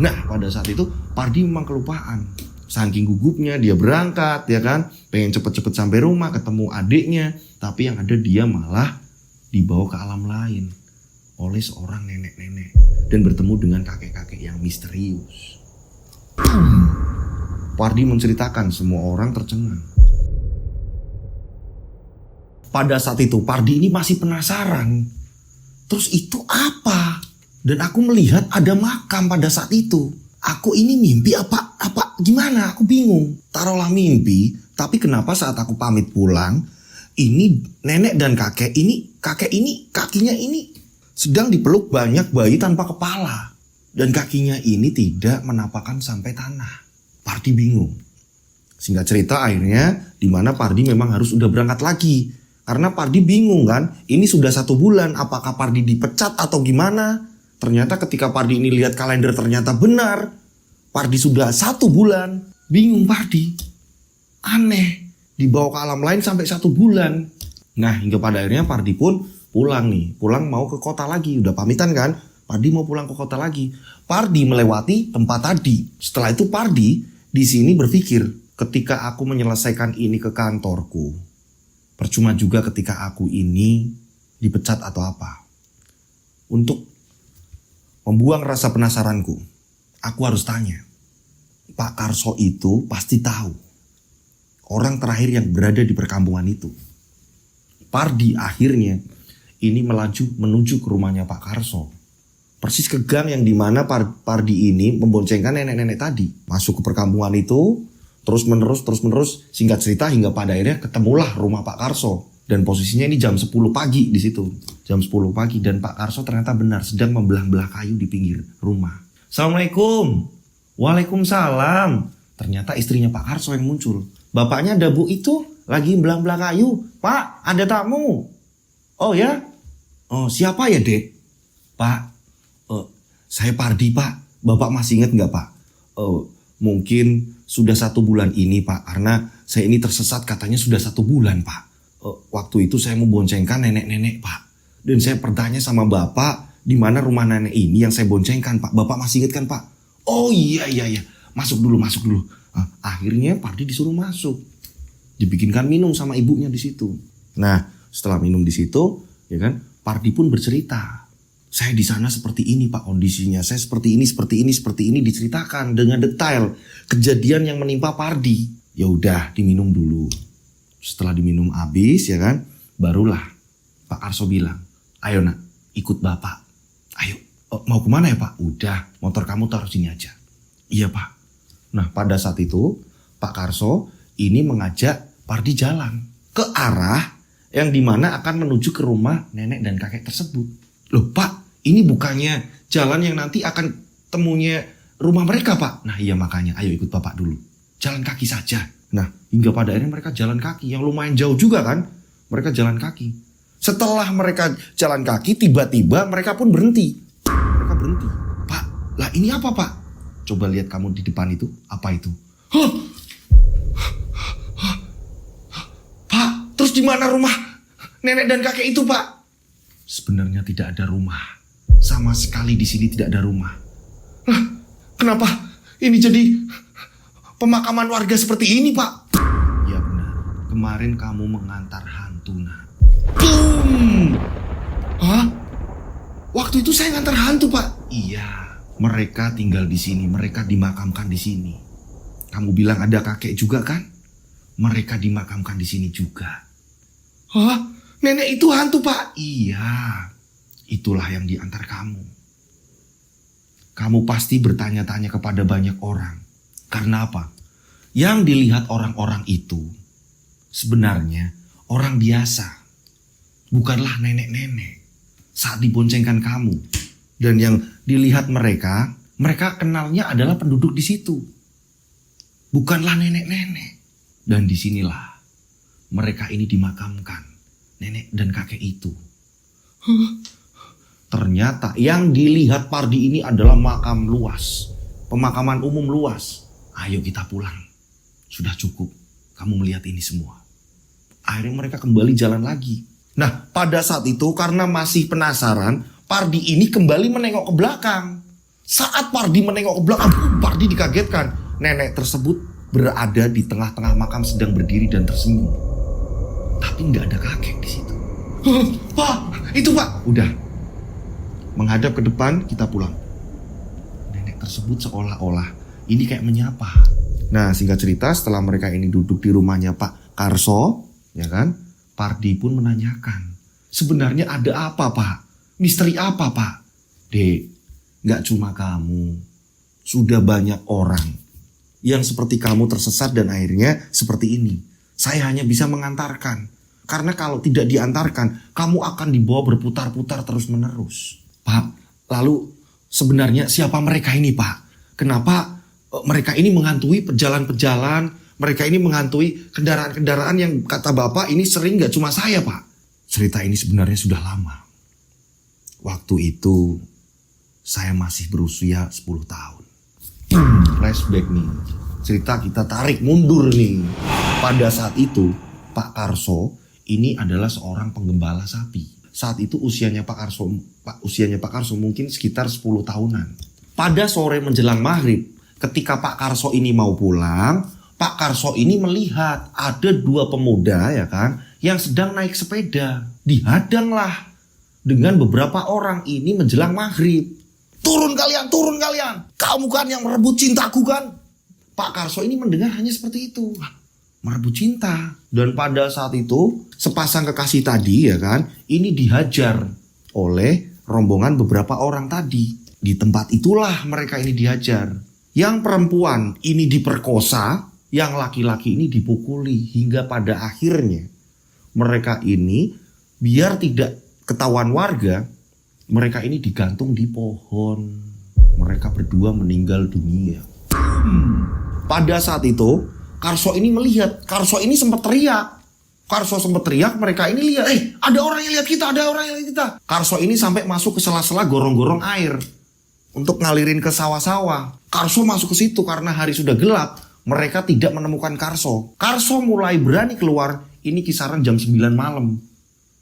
Nah, pada saat itu Pardi memang kelupaan. Saking gugupnya dia berangkat, ya kan, pengen cepet-cepet sampai rumah ketemu adiknya, tapi yang ada dia malah dibawa ke alam lain oleh seorang nenek-nenek dan bertemu dengan kakek-kakek yang misterius. Pardi menceritakan, semua orang tercengang. Pada saat itu Pardi ini masih penasaran. Terus itu apa? Dan aku melihat ada makam pada saat itu. Aku ini mimpi apa gimana? Aku bingung. Taruhlah mimpi, tapi kenapa saat aku pamit pulang, ini nenek dan kakek ini kakinya ini sedang dipeluk banyak bayi tanpa kepala. Dan kakinya ini tidak menapakkan sampai tanah. Pardi bingung. Singkat cerita akhirnya dimana Pardi memang harus udah berangkat lagi. Karena Pardi bingung kan, ini sudah 1 bulan, apakah Pardi dipecat atau gimana? Ternyata ketika Pardi ini lihat kalender ternyata benar. Pardi sudah 1 bulan. Bingung Pardi. Aneh. Dibawa ke alam lain sampai 1 bulan. Nah, hingga pada akhirnya Pardi pun pulang nih. Pulang mau ke kota lagi. Udah pamitan kan? Pardi mau pulang ke kota lagi. Pardi melewati tempat tadi. Setelah itu Pardi di sini berpikir, ketika aku menyelesaikan ini ke kantorku, percuma juga ketika aku ini dipecat atau apa. Untuk membuang rasa penasaranku, aku harus tanya. Pak Karso itu pasti tahu orang terakhir yang berada di perkampungan itu. Pardi akhirnya ini melaju menuju ke rumahnya Pak Karso. Persis ke gang yang dimana Pardi ini memboncengkan nenek-nenek tadi. Masuk ke perkampungan itu, terus menerus, singkat cerita hingga pada akhirnya ketemulah rumah Pak Karso. Dan posisinya ini jam 10 pagi di situ. Jam 10 pagi dan Pak Karso ternyata benar sedang membelah-belah kayu di pinggir rumah. "Assalamualaikum." "Waalaikumsalam." Ternyata istrinya Pak Karso yang muncul. "Bapaknya ada Bu itu lagi belah-belah kayu. Pak, ada tamu." "Oh ya? Oh, siapa ya, Dek?" "Pak, saya Pardi, Pak. Bapak masih ingat nggak, Pak?" Mungkin sudah 1 bulan ini, Pak. Karena saya ini tersesat katanya sudah 1 bulan, Pak. Waktu itu saya memboncengkan nenek-nenek, Pak. Dan saya bertanya sama Bapak, di mana rumah nenek ini yang saya boncengkan, Pak. Bapak masih ingat kan, Pak?" "Oh iya. Masuk dulu. Akhirnya Pardi disuruh masuk. Dibikinkan minum sama ibunya di situ. Nah, setelah minum di situ, ya kan, Pardi pun bercerita. "Saya di sana seperti ini, Pak, kondisinya. Saya seperti ini diceritakan dengan detail kejadian yang menimpa Pardi." Ya udah, diminum dulu. Setelah diminum habis, ya kan, barulah Pak Karso bilang, "Ayo Nak, ikut Bapak. Ayo." "Mau kemana ya, Pak?" "Udah, motor kamu taruh sini aja." "Iya, Pak." Nah, pada saat itu Pak Karso ini mengajak Pardi jalan ke arah yang dimana akan menuju ke rumah nenek dan kakek tersebut. "Loh, Pak, ini bukannya jalan yang nanti akan temunya rumah mereka, Pak?" "Nah iya, makanya ayo ikut Bapak dulu. Jalan kaki saja. Nah, hingga pada akhirnya mereka jalan kaki, yang lumayan jauh juga kan. Mereka jalan kaki. Setelah mereka jalan kaki, tiba-tiba mereka pun berhenti. Mereka berhenti. Pak, lah ini apa pak? Coba lihat kamu di depan itu, apa itu? Hah? Pak, terus di mana rumah nenek dan kakek itu pak? Sebenarnya tidak ada rumah. Sama sekali di sini tidak ada rumah. Lah, kenapa ini jadi pemakaman warga seperti ini, Pak? Ya benar. Kemarin kamu mengantar hantu, nak. Boom! Hah? Waktu itu saya ngantar hantu, Pak. Iya, mereka tinggal di sini, mereka dimakamkan di sini. Kamu bilang ada kakek juga kan? Mereka dimakamkan di sini juga. Hah? Nenek itu hantu, Pak? Iya. Itulah yang diantar kamu. Kamu pasti bertanya-tanya kepada banyak orang. Karena apa? Yang dilihat orang-orang itu sebenarnya orang biasa. Bukanlah nenek-nenek. Saat diboncengkan kamu. Dan yang dilihat mereka kenalnya adalah penduduk di situ. Bukanlah nenek-nenek. Dan disinilah mereka ini dimakamkan. Nenek dan kakek itu. Ternyata yang dilihat Pardi ini adalah makam luas. Pemakaman umum luas. Ayo kita pulang. Sudah cukup. Kamu melihat ini semua. Akhirnya mereka kembali jalan lagi. Nah, pada saat itu karena masih penasaran, Pardi ini kembali menengok ke belakang. Saat Pardi menengok ke belakang, Pardi dikagetkan. Nenek tersebut berada di tengah-tengah makam sedang berdiri dan tersenyum. Tapi nggak ada kakek di situ. Pak, itu pak. Udah. Menghadap ke depan, kita pulang. Nenek tersebut seolah-olah ini kayak menyapa. Nah, singkat cerita, setelah mereka ini duduk di rumahnya Pak Karso, ya kan? Pardi pun menanyakan, sebenarnya ada apa Pak? Misteri apa Pak? Dek, gak cuma kamu. Sudah banyak orang yang seperti kamu tersesat dan akhirnya seperti ini. Saya hanya bisa mengantarkan. Karena kalau tidak diantarkan, kamu akan dibawa berputar-putar terus-menerus. Pak, lalu sebenarnya siapa mereka ini Pak? Kenapa mereka ini menghantui pejalan-pejalan? Mereka ini menghantui kendaraan-kendaraan yang kata Bapak ini sering gak cuma saya Pak. Cerita ini sebenarnya sudah lama. Waktu itu saya masih berusia 10 tahun. Flashback nih. Cerita kita tarik mundur nih. Pada saat itu Pak Karso ini adalah seorang penggembala sapi. Saat itu usianya Pak Karso mungkin sekitar 10 tahunan. Pada sore menjelang maghrib, ketika Pak Karso ini mau pulang, Pak Karso ini melihat ada dua pemuda ya kan, yang sedang naik sepeda. Dihadanglah dengan beberapa orang ini menjelang maghrib. Turun kalian, turun kalian. Kamu kan yang merebut cintaku kan? Pak Karso ini mendengar hanya seperti itu. Merebut cinta. Dan pada saat itu sepasang kekasih tadi ya kan, ini dihajar oleh rombongan beberapa orang tadi. Di tempat itulah mereka ini dihajar. Yang perempuan ini diperkosa, yang laki-laki ini dipukuli. Hingga pada akhirnya mereka ini biar tidak ketahuan warga, mereka ini digantung di pohon. Mereka berdua meninggal dunia. Pada saat itu Karso ini melihat, Karso ini sempat teriak. Mereka ini lihat, ada orang yang lihat kita, ada orang yang lihat kita. Karso ini sampai masuk ke sela-sela gorong-gorong air untuk ngalirin ke sawah-sawah. Karso masuk ke situ karena hari sudah gelap. Mereka tidak menemukan Karso. Karso mulai berani keluar, ini kisaran jam 9 malam.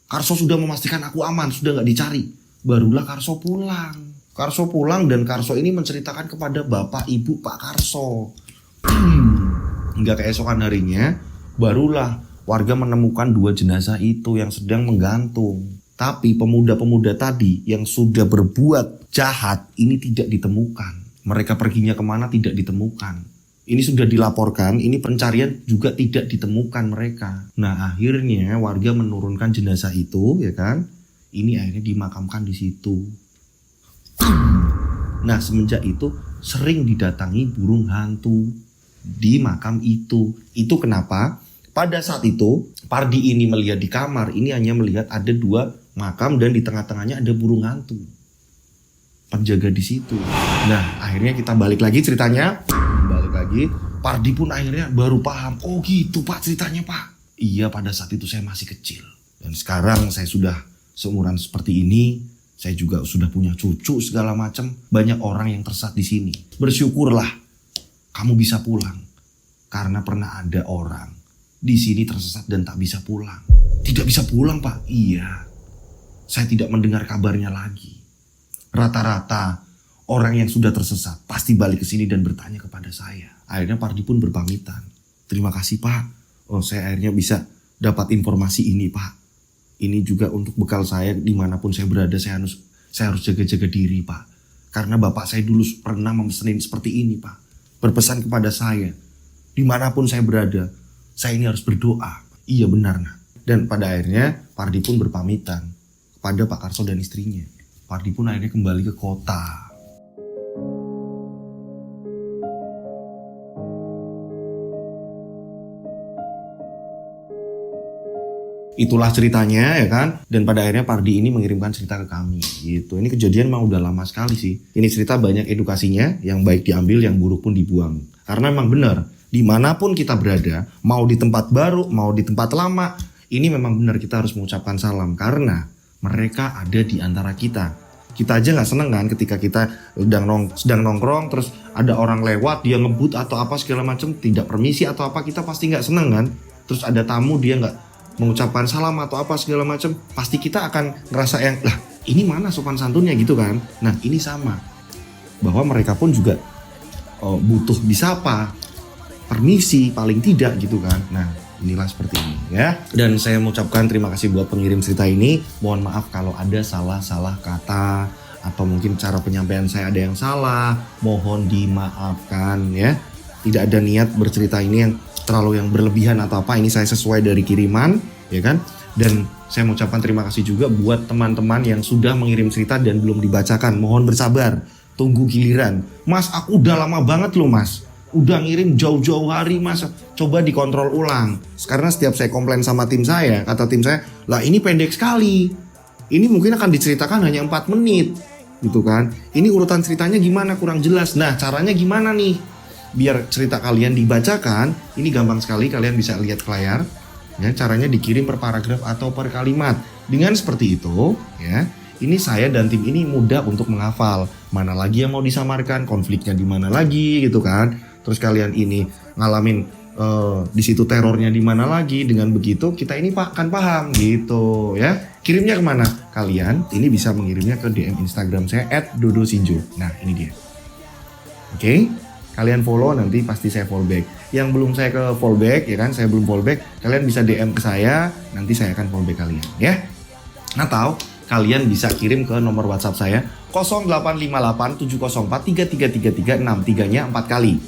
Karso sudah memastikan aku aman, sudah gak dicari. Barulah Karso pulang. Karso pulang dan Karso ini menceritakan kepada bapak ibu Pak Karso. Hingga keesokan harinya, barulah warga menemukan dua jenazah itu yang sedang menggantung. Tapi pemuda-pemuda tadi yang sudah berbuat jahat ini tidak ditemukan. Mereka perginya kemana tidak ditemukan. Ini sudah dilaporkan, ini pencarian juga tidak ditemukan mereka. Nah akhirnya warga menurunkan jenazah itu ya kan. Ini akhirnya dimakamkan di situ. Nah semenjak itu sering didatangi burung hantu di makam itu. Itu kenapa pada saat itu Pardi ini melihat di kamar ini hanya melihat ada dua makam dan di tengah-tengahnya ada burung hantu penjaga di situ. Nah akhirnya kita balik lagi ceritanya. Balik lagi Pardi pun akhirnya baru paham, oh gitu Pak ceritanya Pak. Iya, pada saat itu saya masih kecil. Dan sekarang saya sudah seumuran seperti ini, saya juga sudah punya cucu segala macam. Banyak orang yang tersesat di sini. Bersyukurlah kamu bisa pulang. Karena pernah ada orang di sini tersesat dan tak bisa pulang. Tidak bisa pulang Pak? Iya. Saya tidak mendengar kabarnya lagi. Rata-rata orang yang sudah tersesat pasti balik ke sini dan bertanya kepada saya. Akhirnya Pardi pun berpamitan. Terima kasih Pak. Oh, saya akhirnya bisa dapat informasi ini Pak. Ini juga untuk bekal saya dimanapun saya berada. Saya harus jaga-jaga diri Pak. Karena bapak saya dulu pernah memesenin seperti ini Pak. Berpesan kepada saya. Dimanapun saya berada, saya ini harus berdoa. Iya benar nah. Dan pada akhirnya Pardi pun berpamitan kepada Pak Karso dan istrinya. Pardi pun akhirnya kembali ke kota. Itulah ceritanya ya kan. Dan pada akhirnya Pardi ini mengirimkan cerita ke kami gitu. Ini kejadian memang udah lama sekali sih. Ini cerita banyak edukasinya. Yang baik diambil, yang buruk pun dibuang. Karena memang benar, dimanapun kita berada, mau di tempat baru, mau di tempat lama, ini memang benar kita harus mengucapkan salam. Karena mereka ada di antara kita. Kita aja gak seneng kan ketika kita sedang nongkrong, terus ada orang lewat, dia ngebut atau apa segala macam, tidak permisi atau apa, kita pasti gak seneng kan. Terus ada tamu, dia gak mengucapkan salam atau apa segala macam, pasti kita akan ngerasa yang, lah ini mana sopan santunnya gitu kan. Nah ini sama, bahwa mereka pun juga butuh disapa, permisi paling tidak gitu kan. Nah inilah seperti ini ya. Dan saya mengucapkan terima kasih buat pengirim cerita ini. Mohon maaf kalau ada salah-salah kata atau mungkin cara penyampaian saya ada yang salah, mohon dimaafkan ya. Tidak ada niat bercerita ini yang terlalu yang berlebihan atau apa. Ini saya sesuai dari kiriman ya kan. Dan saya mengucapkan terima kasih juga buat teman-teman yang sudah mengirim cerita dan belum dibacakan. Mohon bersabar, tunggu giliran. Mas, aku udah lama banget loh mas, udah ngirim jauh-jauh hari mas, coba dikontrol ulang. Karena setiap saya komplain sama tim saya, kata tim saya, lah ini pendek sekali, ini mungkin akan diceritakan hanya 4 menit gitu kan. Ini urutan ceritanya gimana, kurang jelas. Nah caranya gimana nih biar cerita kalian dibacakan? Ini gampang sekali, kalian bisa lihat ke layar ya. Caranya dikirim per paragraf atau per kalimat. Dengan seperti itu ya, ini saya dan tim ini mudah untuk menghafal mana lagi yang mau disamarkan, konfliknya di mana lagi gitu kan. Terus kalian ini ngalamin di situ terornya di mana lagi. Dengan begitu kita ini akan paham gitu ya. Kirimnya kemana? Kalian ini bisa mengirimnya ke DM Instagram saya @dodosinjo. Nah ini dia. Oke, kalian follow, nanti pasti saya follow back. Yang belum saya ke follow back ya kan, saya belum follow back, kalian bisa DM ke saya, nanti saya akan follow back kalian ya. Atau kalian bisa kirim ke nomor WhatsApp saya 085870433336, 3-nya 4 kali.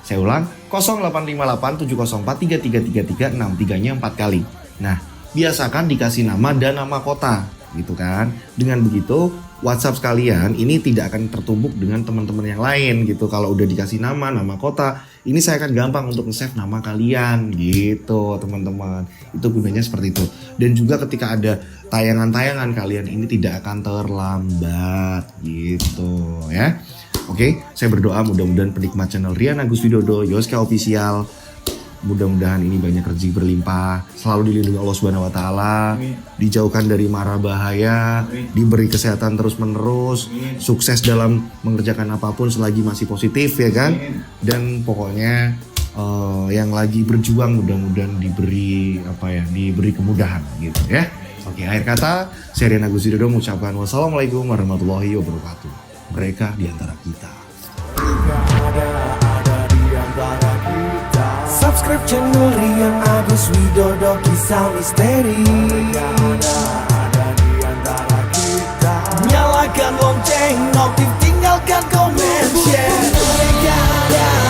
Saya ulang, 085870433336, 3-nya 4 kali. Nah, biasakan dikasih nama dan nama kota, gitu kan. Dengan begitu, WhatsApp sekalian ini tidak akan tertumpuk dengan teman-teman yang lain, gitu. Kalau udah dikasih nama kota, ini saya akan gampang untuk nge-save nama kalian, gitu, teman-teman. Itu gunanya seperti itu. Dan juga ketika ada tayangan-tayangan kalian ini tidak akan terlambat, gitu, ya. Oke, saya berdoa mudah-mudahan penikmat channel Rian Agus Widodo, Yoska Official, mudah-mudahan ini banyak rezeki berlimpah, selalu dilindungi Allah Subhanahu wa taala, dijauhkan dari mara bahaya, diberi kesehatan terus-menerus, sukses dalam mengerjakan apapun selagi masih positif ya kan. Dan pokoknya yang lagi berjuang mudah-mudahan diberi diberi kemudahan gitu ya. Oke, akhir kata saya Rian Agus Widodo mengucapkan wassalamualaikum warahmatullahi wabarakatuh. Mereka di antara kita. Subscribe channel Rian Agus Widodo, kisah misteri. Ada di antara kita. Nyalakan lonceng, notif, tinggalkan komen, share. Mereka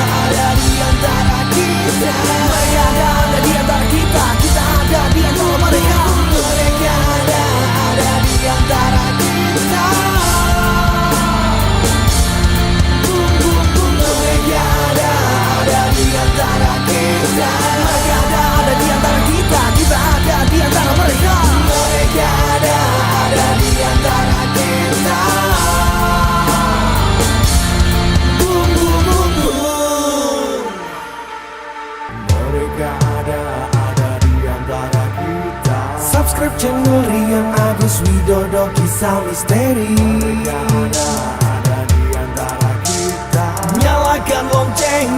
ada di antara kita. Mereka ada di antara kita. Kita ada di antara mereka. Mereka ada di antara kita. Mereka ada di antara kita. Mereka ada di antara kita. Kita ada di antara mereka. Mereka ada di antara kita. kisah misteri. Mereka ada di antara kita. Nyalakan lonceng,